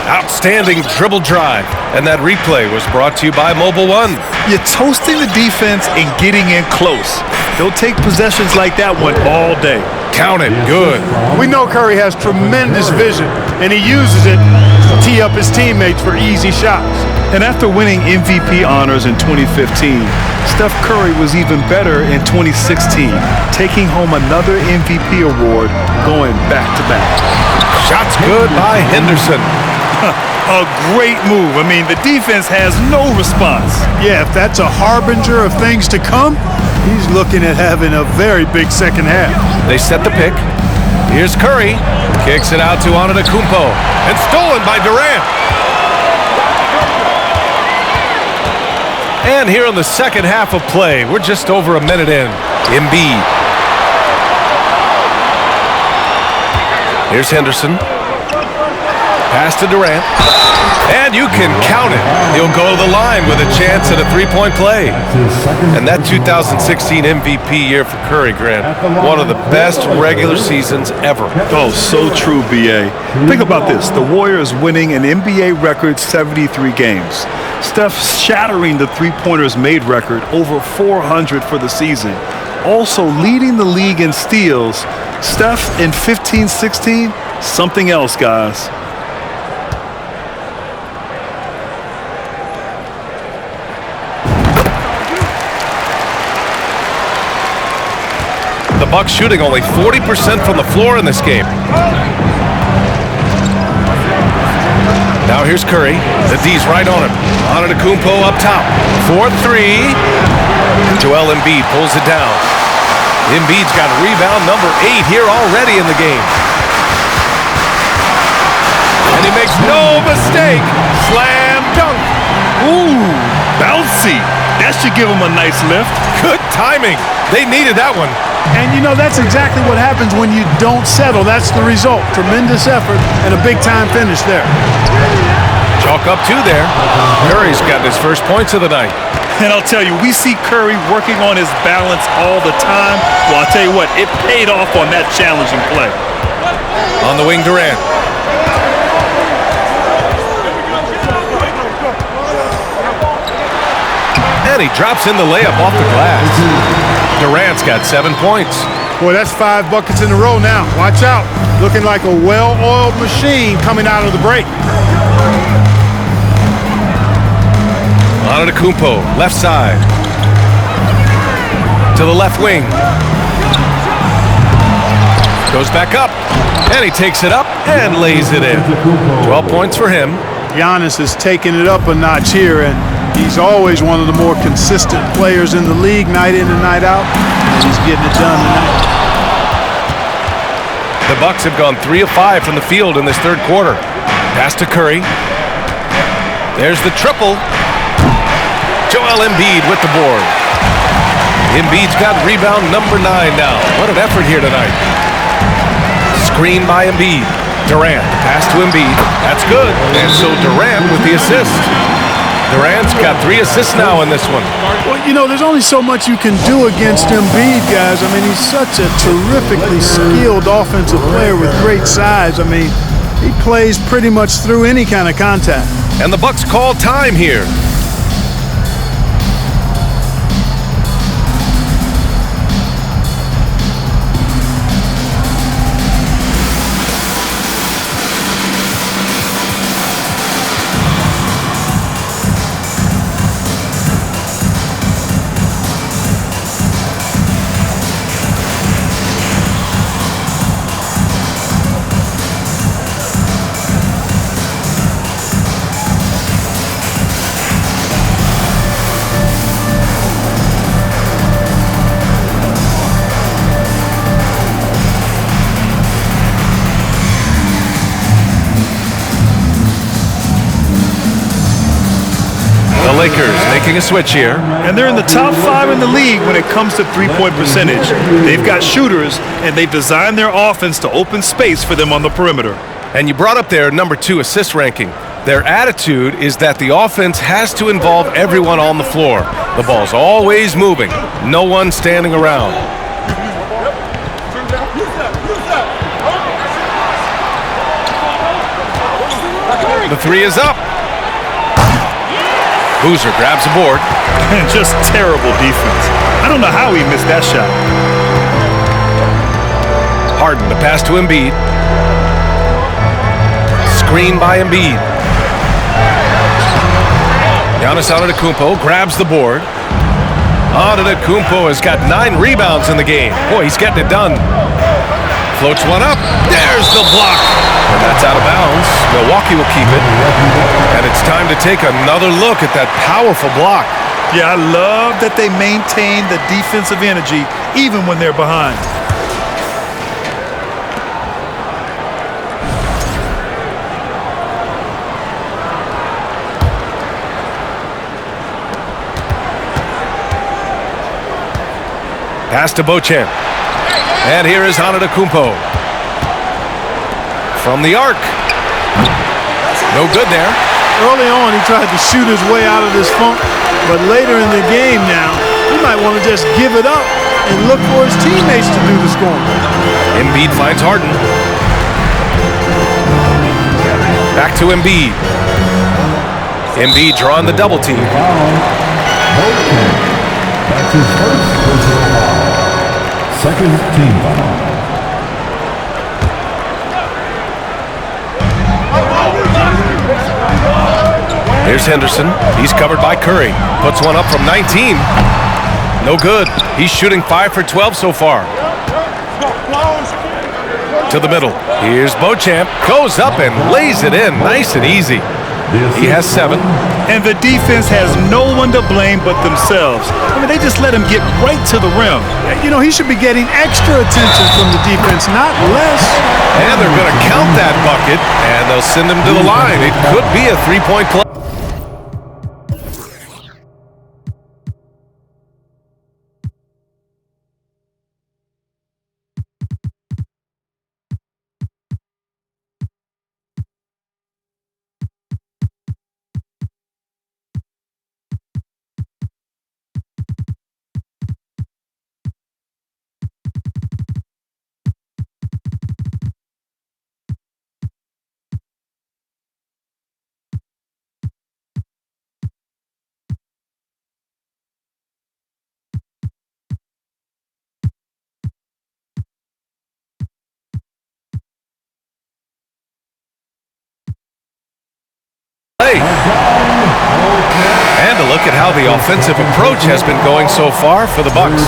Outstanding dribble drive. And that replay was brought to you by Mobile One. You're toasting the defense and getting in close. They'll take possessions like that one all day. Count it. Good. We know Curry has tremendous vision, and he uses it to tee up his teammates for easy shots. And after winning MVP honors in 2015, Steph Curry was even better in 2016, taking home another MVP award going back-to-back. Shots good by Henderson. A great move. I mean, the defense has no response. Yeah, if that's a harbinger of things to come, he's looking at having a very big second half. They set the pick. Here's Curry. Kicks it out to Antetokounmpo. And stolen by Durant. And here in the second half of play, we're just over a minute in. Embiid. Here's Henderson. Pass to Durant. And you can count it. He'll go to the line with a chance at a three-point play. And that 2016 MVP year for Curry, Grant, one of the best regular seasons ever. Oh, so true, B.A. Think about this. The Warriors winning an NBA record 73 games. Steph shattering the three-pointers made record, over 400 for the season. Also leading the league in steals. Steph in 15-16, something else, guys. The Bucks shooting only 40% from the floor in this game. Now here's Curry. The D's right on him. Antetokounmpo up top. 4-3. Joel Embiid pulls it down. Embiid's got rebound number 8 here already in the game. And he makes no mistake. Slam dunk. Ooh, bouncy. That should give him a nice lift. Good timing. They needed that one. And you know, that's exactly what happens when you don't settle. That's the result. Tremendous effort and a big-time finish there. Chalk up 2 there. Curry's got his first points of the night. And I'll tell you, we see Curry working on his balance all the time. Well, I'll tell you what, it paid off on that challenging play. On the wing, Durant. And he drops in the layup off the glass. Durant's got 7 points. Boy, that's 5 buckets in a row now. Watch out. Looking like a well-oiled machine coming out of the break. Antetokounmpo, left side. To the left wing. Goes back up. And he takes it up and lays it in. 12 points for him. Giannis is taking it up a notch here, and he's always one of the more consistent players in the league, night in and night out, and he's getting it done tonight. The Bucks have gone 3 of 5 from the field in this third quarter. Pass to Curry. There's the triple. Joel Embiid with the board. Embiid's got rebound number 9 now. What an effort here tonight. Screen by Embiid. Durant, pass to Embiid. That's good. And so Durant with the assist. Durant's got 3 assists now in this one. Well, you know, there's only so much you can do against Embiid, guys. I mean, he's such a terrifically skilled offensive player with great size. I mean, he plays pretty much through any kind of contact. And the Bucks call time here. Lakers making a switch here. And they're in the top 5 in the league when it comes to three-point percentage. They've got shooters, and they've designed their offense to open space for them on the perimeter. And you brought up their number 2 assist ranking. Their attitude is that the offense has to involve everyone on the floor. The ball's always moving. No one standing around. The 3 is up. Boozer grabs the board. And just terrible defense. I don't know how he missed that shot. Harden, the pass to Embiid. Screen by Embiid. Giannis Antetokounmpo grabs the board. Antetokounmpo has got 9 rebounds in the game. Boy, he's getting it done. Floats one up. There's the block. And that's out of bounds. Milwaukee will keep it. And it's time to take another look at that powerful block. Yeah, I love that they maintain the defensive energy even when they're behind. Pass to Beauchamp. And here is Antetokounmpo. From the arc. No good there. Early on, he tried to shoot his way out of this funk, but later in the game now, he might want to just give it up and look for his teammates to do the scoring. Embiid finds Harden. Back to Embiid. Embiid drawing the double team. That's his first personal foul. Second team foul. Here's Henderson. He's covered by Curry. Puts one up from 19. No good. He's shooting 5 for 12 so far. To the middle. Here's Beauchamp. Goes up and lays it in. Nice and easy. He has 7. And the defense has no one to blame but themselves. I mean, they just let him get right to the rim. You know, he should be getting extra attention from the defense, not less. And they're going to count that bucket, and they'll send him to the line. It could be a 3-point play. And a look at how the offensive approach has been going so far for the Bucks.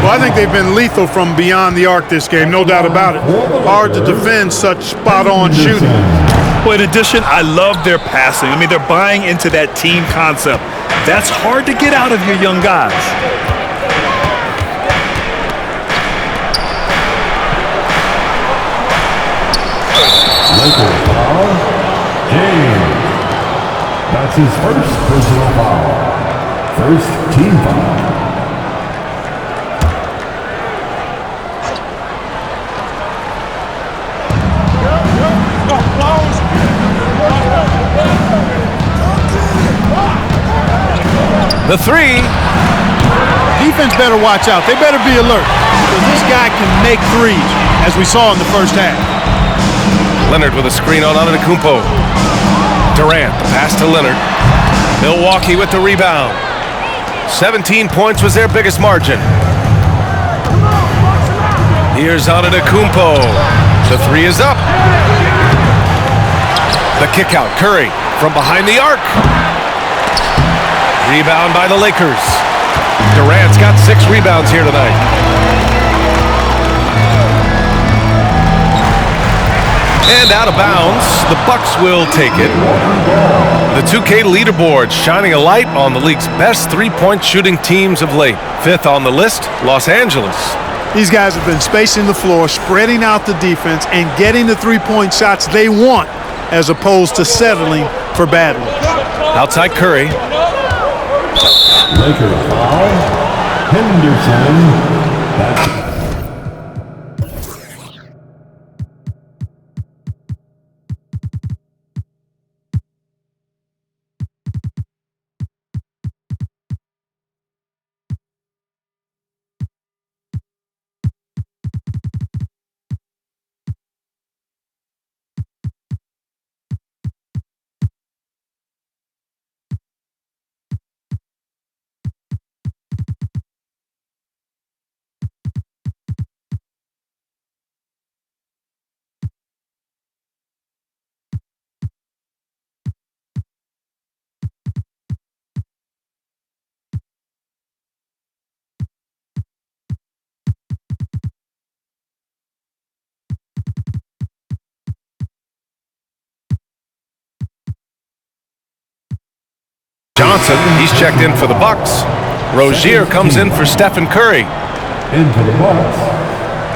Well, I think they've been lethal from beyond the arc this game, no doubt about it. Hard to defend such spot-on shooting. Well, in addition, I love their passing. I mean, they're buying into that team concept. That's hard to get out of your young guys. James. That's his first personal foul. First team foul. The three. Defense better watch out. They better be alert because this guy can make threes, as we saw in the first half. Leonard with a screen on Antetokounmpo. Durant, the pass to Leonard. Milwaukee with the rebound. 17 points was their biggest margin. Here's Antetokounmpo. The three is up. The kick out, Curry from behind the arc. Rebound by the Lakers. Durant's got 6 rebounds here tonight. And out of bounds, the Bucks will take it. The 2K leaderboard shining a light on the league's best three-point shooting teams of late. 5th on the list, Los Angeles. These guys have been spacing the floor, spreading out the defense, and getting the three-point shots they want as opposed to settling for bad ones. Outside Curry. Lakers foul. Henderson. That's Johnson, he's checked in for the Bucks. Rozier comes in for Stephen Curry. into the Bucks.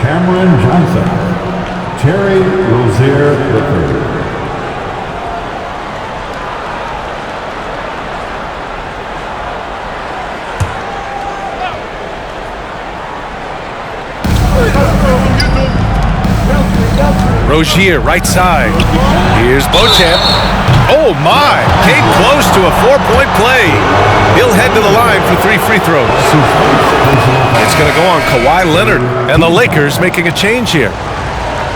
Cameron Johnson. Terry Rozier III. Rozier, right side. Here's Beauchamp. Oh my! Came close to a 4-point play. He'll head to the line for 3 free throws. It's going to go on Kawhi Leonard, and the Lakers making a change here.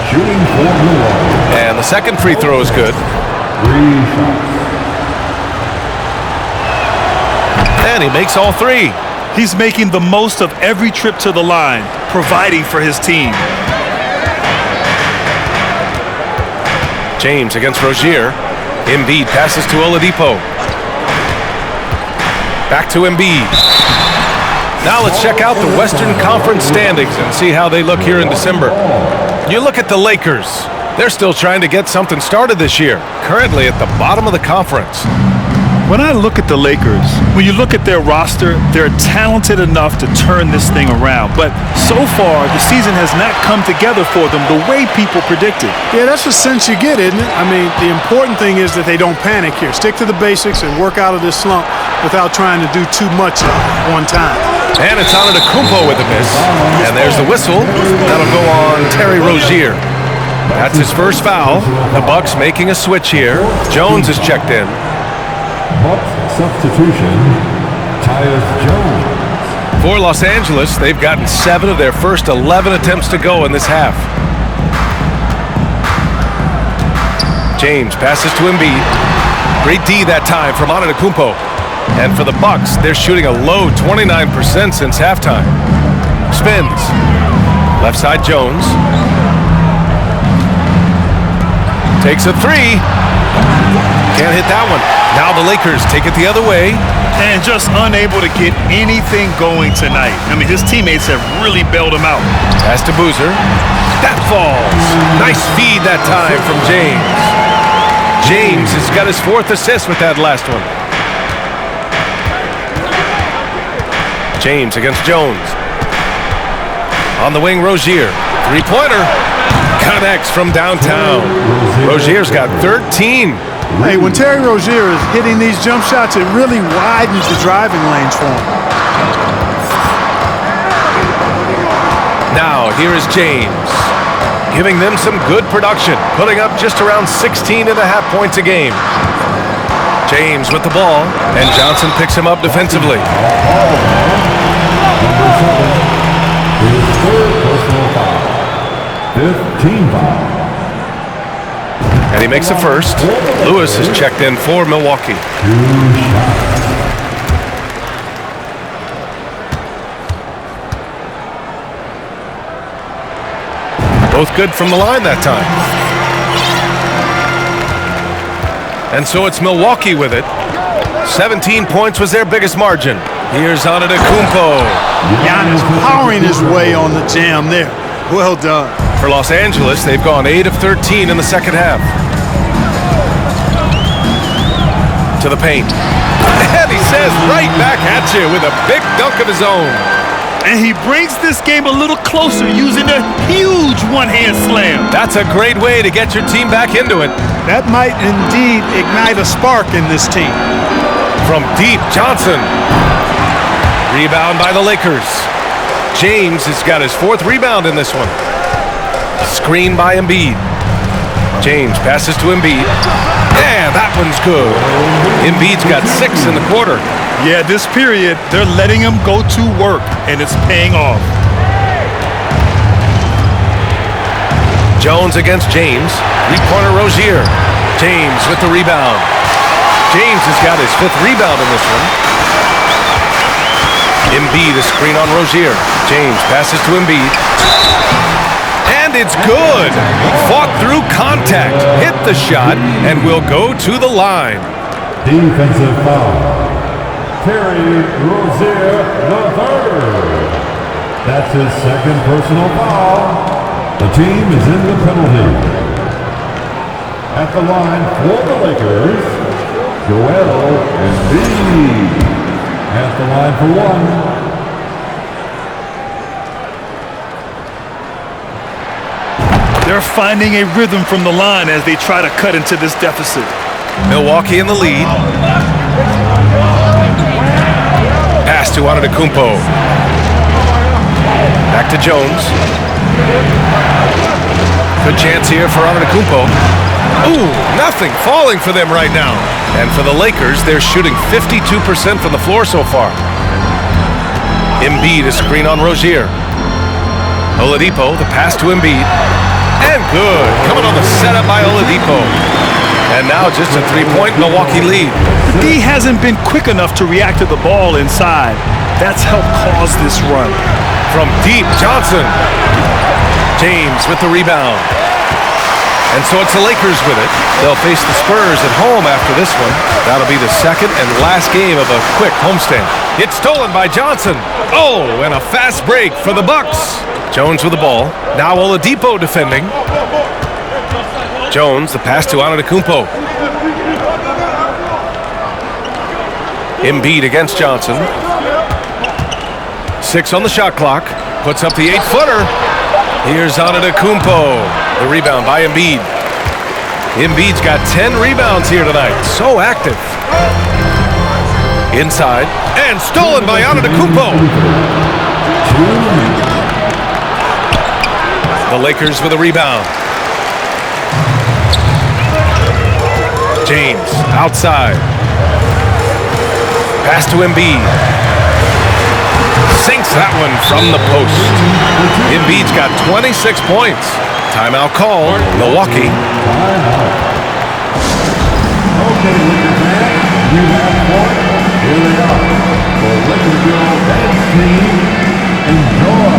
Shooting for Milwaukee. And the second free throw is good. 3 shots. And he makes all 3. He's making the most of every trip to the line, providing for his team. James against Rozier. Embiid passes to Oladipo. Back to Embiid. Now let's check out the Western Conference standings and see how they look here in December. You look at the Lakers. They're still trying to get something started this year. Currently at the bottom of the conference. When I look at the Lakers, when you look at their roster, they're talented enough to turn this thing around. But so far, the season has not come together for them the way people predicted. Yeah, that's the sense you get, isn't it? I mean, the important thing is that they don't panic here. Stick to the basics and work out of this slump without trying to do too much at one time. And it's Antetokounmpo with a miss. And there's the whistle. That'll go on Terry Rozier. That's his first foul. The Bucks making a switch here. Jones is checked in. Bucks substitution, Tyus Jones. For Los Angeles, they've gotten 7 of their first 11 attempts to go in this half. James passes to Embiid. Great D that time from Antetokounmpo. And for the Bucks, they're shooting a low 29% since halftime. Spins. Left side Jones. Takes a 3. Can't hit that one. Now the Lakers take it the other way. And just unable to get anything going tonight. I mean, his teammates have really bailed him out. Pass to Boozer. That falls. Nice feed that time from James. James has got his 4th assist with that last one. James against Jones. On the wing, Rozier. 3-pointer. Connects from downtown. Rozier's got 13. Hey, when Terry Rozier is hitting these jump shots, it really widens the driving lanes for him. Now, here is James, giving them some good production, putting up just around 16.5 points a game. James with the ball, and Johnson picks him up defensively. Number 7, his third personal foul. 5th team foul. And he makes the first. Lewis is checked in for Milwaukee. 2 shots. Both good from the line that time. And so it's Milwaukee with it. 17 points was their biggest margin. Here's Antetokounmpo. Giannis powering his way on the jam there. Well done. For Los Angeles, they've gone 8 of 13 in the second half. To the paint. And he says right back at you with a big dunk of his own. And he brings this game a little closer using a huge one-hand slam. That's a great way to get your team back into it. That might indeed ignite a spark in this team. From deep, Johnson. Rebound by the Lakers. James has got his 4th rebound in this one. Screen by Embiid. James passes to Embiid. And that one's good. Embiid's got 6 in the quarter. Yeah, this period, they're letting him go to work, and it's paying off. Jones against James. 3-pointer Rozier. James with the rebound. James has got his 5th rebound in this one. Embiid, a screen on Rozier. James passes to Embiid. And it's good. Fought through contact. Hit the shot and will go to the line. Defensive foul. Terry Rozier III. That's his 2nd personal foul. The team is in the penalty. At the line for the Lakers, Joel Embiid. At the line for 1. They're finding a rhythm from the line as they try to cut into this deficit. Milwaukee in the lead. Pass to Antetokounmpo. Back to Jones. Good chance here for Antetokounmpo. Ooh, nothing falling for them right now. And for the Lakers, they're shooting 52% from the floor so far. Embiid, a screen on Rozier. Oladipo, the pass to Embiid. And good. Coming on the setup by Oladipo. And now just a 3-point Milwaukee lead. D hasn't been quick enough to react to the ball inside. That's helped cause this run. From deep, Johnson. James with the rebound. And so it's the Lakers with it. They'll face the Spurs at home after this one. That'll be the 2nd and last game of a quick homestand. It's stolen by Johnson. Oh, and a fast break for the Bucks. Jones with the ball. Now Oladipo defending. Jones, the pass to Antetokounmpo. Embiid against Johnson. 6 on the shot clock. Puts up the 8-footer. Here's Antetokounmpo. The rebound by Embiid. Embiid's got 10 rebounds here tonight. So active. Inside. And stolen by Antetokounmpo. The Lakers with a rebound. James outside. Pass to Embiid. Sinks that one from the post. Embiid's got 26 points. Timeout call, Milwaukee. Okay, Lakers fans, you have one. Here they are. The Lakers girl dance team. Enjoy.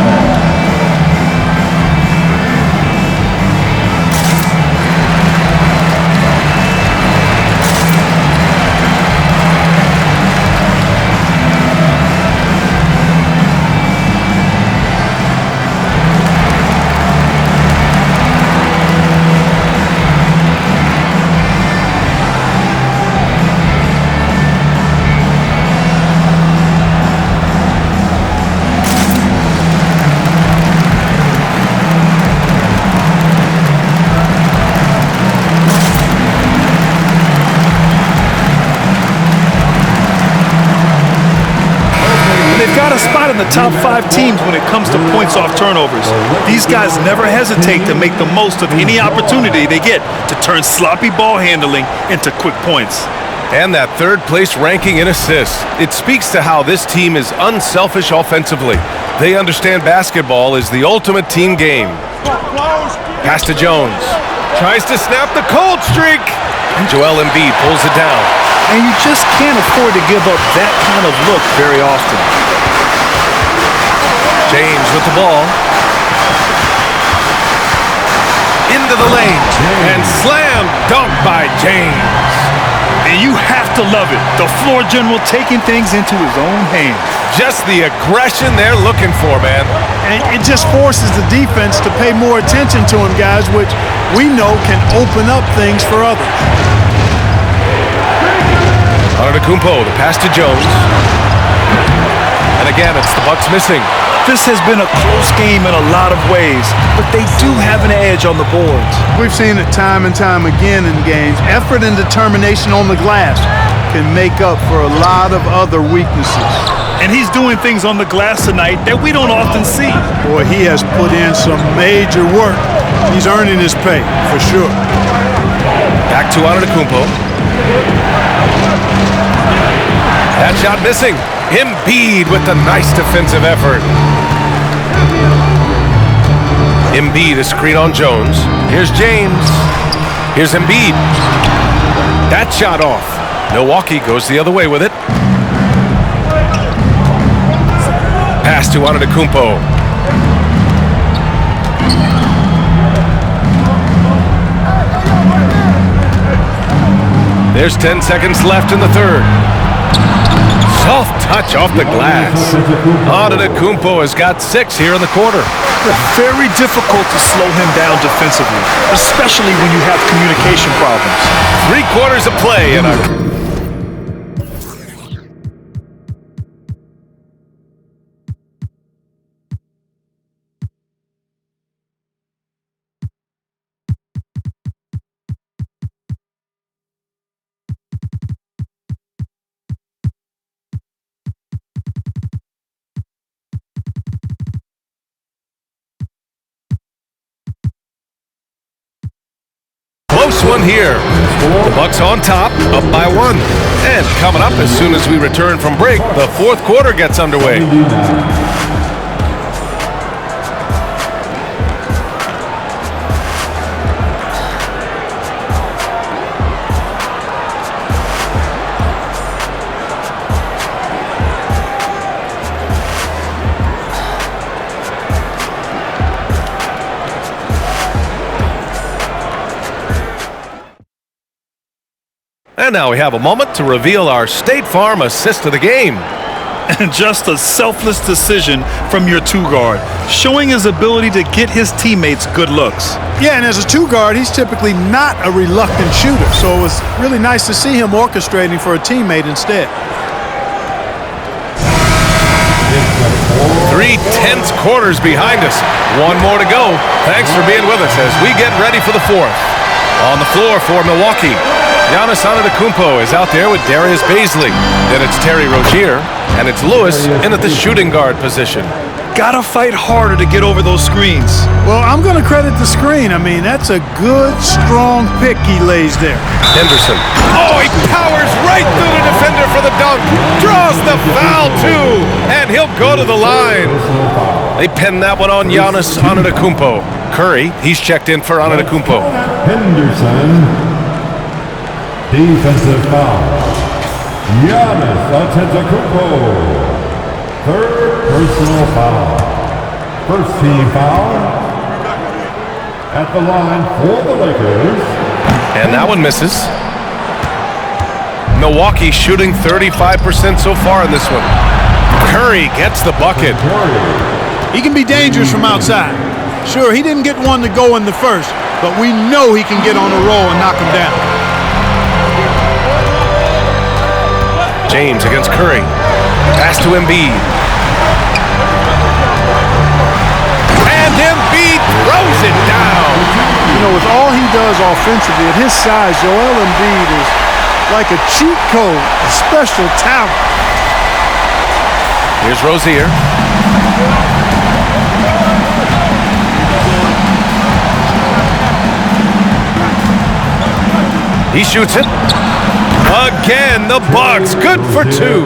not in the top 5 teams when it comes to points off turnovers. These guys never hesitate to make the most of any opportunity they get to turn sloppy ball handling into quick points. And that third-place ranking in assists. It speaks to how this team is unselfish offensively. They understand basketball is the ultimate team game. Pass to Jones. Tries to snap the cold streak. And Joel Embiid pulls it down. And you just can't afford to give up that kind of look very often. James with the ball. Into the lane. And slam dunk by James. And you have to love it. The floor general taking things into his own hands. Just the aggression they're looking for, man. And it just forces the defense to pay more attention to him, guys, which we know can open up things for others. Antetokounmpo, the pass to Jones. And again, it's the Bucks missing. This has been a close game in a lot of ways, but they do have an edge on the boards. We've seen it time and time again in games. Effort and determination on the glass can make up for a lot of other weaknesses. And he's doing things on the glass tonight that we don't often see. Boy, he has put in some major work. He's earning his pay, for sure. Back to Antetokounmpo. That shot missing. Embiid with the nice defensive effort. Embiid, a screen on Jones. Here's James. Here's Embiid. That shot off. Milwaukee goes the other way with it. Pass to Antetokounmpo. There's 10 seconds left in the third. Soft touch off the glass. Antetokounmpo has got 6 here in the quarter. Very difficult to slow him down defensively, especially when you have communication problems. 3 quarters of play and a... Close one here. The Bucks on top, up by 1. And coming up as soon as we return from break, the 4th quarter gets underway. And now we have a moment to reveal our State Farm assist of the game. And just a selfless decision from your 2-guard, showing his ability to get his teammates good looks. Yeah, and as a 2-guard, he's typically not a reluctant shooter, so it was really nice to see him orchestrating for a teammate instead. 3 tense quarters behind us. 1 more to go. Thanks for being with us as we get ready for the 4th. On the floor for Milwaukee, Giannis Antetokounmpo is out there with Darius Bazley. Then it's Terry Rozier, and it's Lewis in at the shooting guard position. Gotta fight harder to get over those screens. Well, I'm going to credit the screen. I mean, that's a good, strong pick he lays there. Henderson. Oh, he powers right through the defender for the dunk. Draws the foul, too. And he'll go to the line. They pin that one on Giannis Antetokounmpo. Curry, he's checked in for Antetokounmpo. Henderson. Defensive foul. Giannis Antetokounmpo. 3rd personal foul. First team foul. At the line for the Lakers. And that one misses. Milwaukee shooting 35% so far in this one. Curry gets the bucket. He can be dangerous from outside. Sure, he didn't get one to go in the first, but we know he can get on a roll and knock him down. James against Curry. Pass to Embiid. And Embiid throws it down. You know, with all he does offensively, at his size, Joel Embiid is like a cheat code, a special talent. Here's Rozier. He shoots it. Again, the Bucks, good for 2.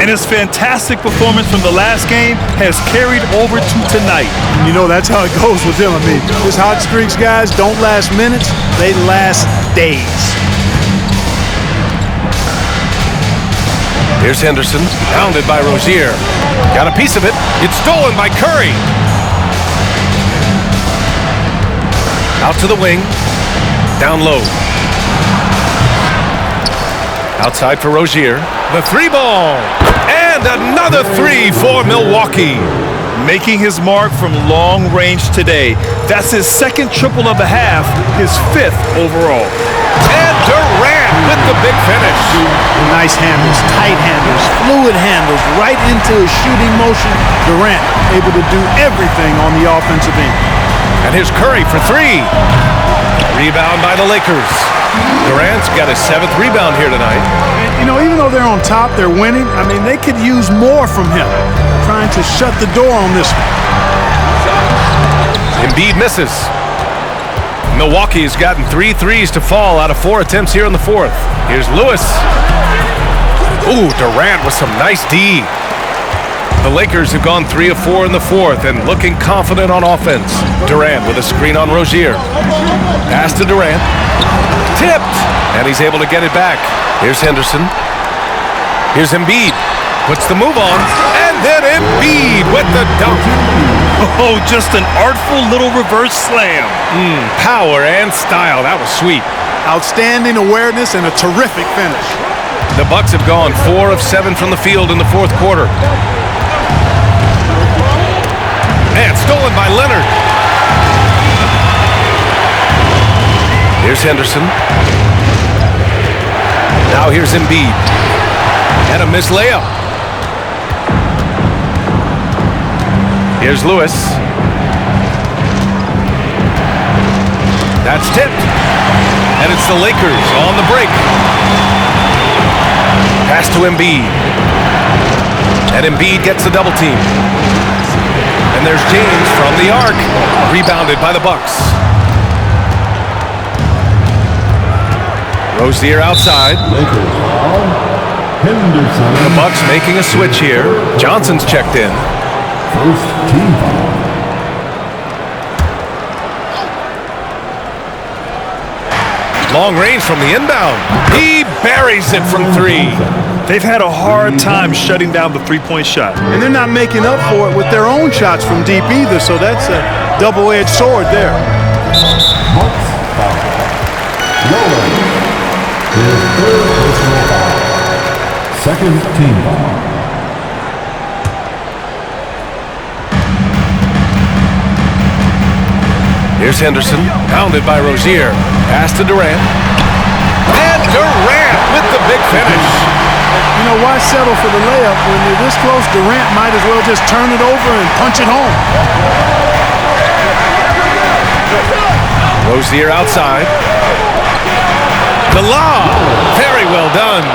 And his fantastic performance from the last game has carried over to tonight. You know, that's how it goes with him. I mean, his hot streaks, guys, don't last minutes. They last days. Here's Henderson, pounded by Rozier. Got a piece of it. It's stolen by Curry. Out to the wing. Down low. Outside for Rozier. The 3-ball. And another 3 for Milwaukee. Making his mark from long range today. That's his second triple of the half, his 5th overall. And Durant with the big finish. Nice handles, tight handles, fluid handles, right into his shooting motion. Durant able to do everything on the offensive end. And here's Curry for 3. Rebound by the Lakers. Durant's got his 7th rebound here tonight. And, you know, even though they're on top, they're winning. I mean, they could use more from him. Trying to shut the door on this one. Embiid misses. Milwaukee has gotten 3 threes to fall out of 4 attempts here in the 4th. Here's Lewis. Ooh, Durant with some nice D. The Lakers have gone 3 of 4 in the 4th and looking confident on offense. Durant with a screen on Rozier. Pass to Durant. Tipped. And he's able to get it back. Here's Henderson. Here's Embiid. Puts the move on. And then Embiid with the dunk. Oh, just an artful little reverse slam. Power and style. That was sweet. Outstanding awareness and a terrific finish. The Bucks have gone 4 of 7 from the field in the 4th quarter. And stolen by Leonard. Here's Henderson. Now here's Embiid. And a missed layup. Here's Lewis. That's tipped. And it's the Lakers on the break. Pass to Embiid. And Embiid gets the double team. And there's James from the arc. Rebounded by the Bucks. Rozier outside. The Bucks making a switch here. Johnson's checked in. First team foul. Long range from the inbound. He buries it from 3. They've had a hard time shutting down the three-point shot. And they're not making up for it with their own shots from deep either, so that's a double-edged sword there. Bucks foul. Lower. His third personal foul. Second team foul. Here's Henderson, pounded by Rozier. Pass to Durant. And Durant with the big finish. You know, why settle for the layup when you're this close? Durant might as well just turn it over and punch it home. Rozier outside. The lob. Very well done.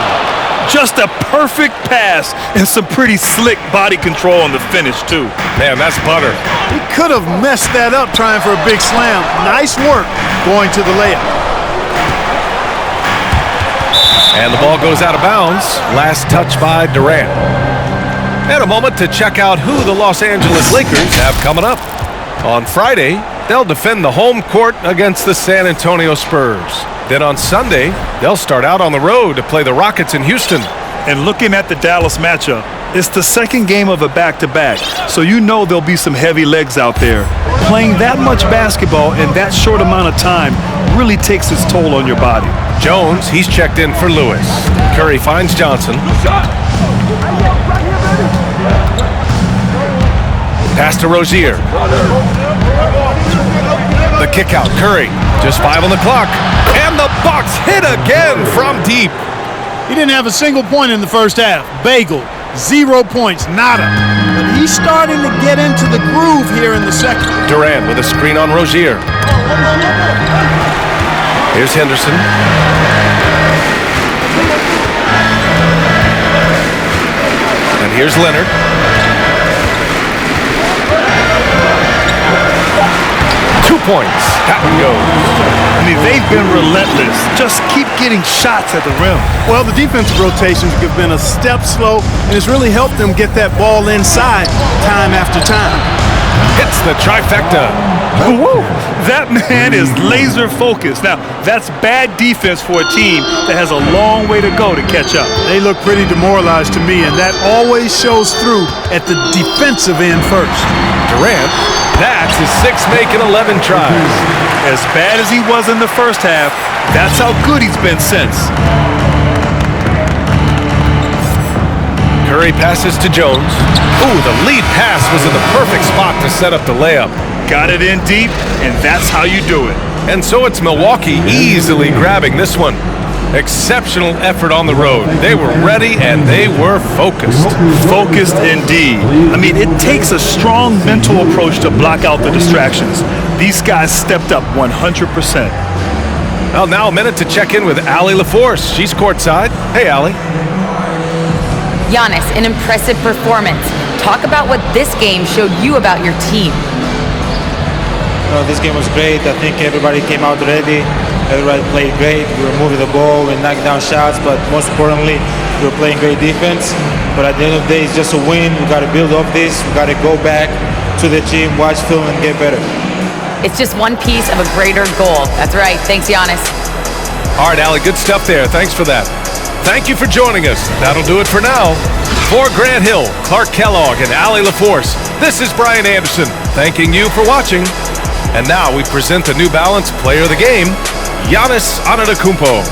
Just a perfect pass and some pretty slick body control on the finish, too. Man, that's butter. He could have messed that up trying for a big slam. Nice work going to the layup. And the ball goes out of bounds. Last touch by Durant. And a moment to check out who the Los Angeles Lakers have coming up. On Friday, they'll defend the home court against the San Antonio Spurs. Then on Sunday, they'll start out on the road to play the Rockets in Houston. And looking at the Dallas matchup, it's the second game of a back-to-back, so you know there'll be some heavy legs out there. Playing that much basketball in that short amount of time really takes its toll on your body. Jones, he's checked in for Lewis. Curry finds Johnson. Pass to Rozier. The kick out, Curry. Just 5 on the clock. And the Bucks hit again from deep. He didn't have a single point in the first half. Bagel, 0 points, nada. But he's starting to get into the groove here in the second. Durant with a screen on Rozier. Here's Henderson. And here's Leonard. 2 points. That one goes. I mean, they've been relentless. Just keep getting shots at the rim. Well, the defensive rotations have been a step slow, and it's really helped them get that ball inside time after time. Hits the trifecta. Woo! That man is laser focused. Now, that's bad defense for a team that has a long way to go to catch up. They look pretty demoralized to me, and that always shows through at the defensive end first. Durant, that's his 6th make in 11 tries. As bad as he was in the first half, that's how good he's been since. Curry passes to Jones. Ooh, the lead pass was in the perfect spot to set up the layup. Got it in deep, and that's how you do it. And so it's Milwaukee easily grabbing this one. Exceptional effort on the road. They were ready and they were focused. Focused indeed. I mean, it takes a strong mental approach to block out the distractions. These guys stepped up 100%. Well, now a minute to check in with Allie LaForce. She's courtside. Hey, Allie. Giannis, an impressive performance. Talk about what this game showed you about your team. This game was great. I think everybody came out ready. Everybody played great. We were moving the ball, we knocked down shots, but most importantly, we were playing great defense. But at the end of the day, it's just a win. We got to build off this. We got to go back to the team, watch film, and get better. It's just one piece of a greater goal. That's right. Thanks, Giannis. All right, Allie, good stuff there. Thanks for that. Thank you for joining us. That'll do it for now. For Grant Hill, Clark Kellogg, and Allie LaForce, this is Brian Anderson, thanking you for watching. And now we present the New Balance Player of the Game, Giannis Antetokounmpo.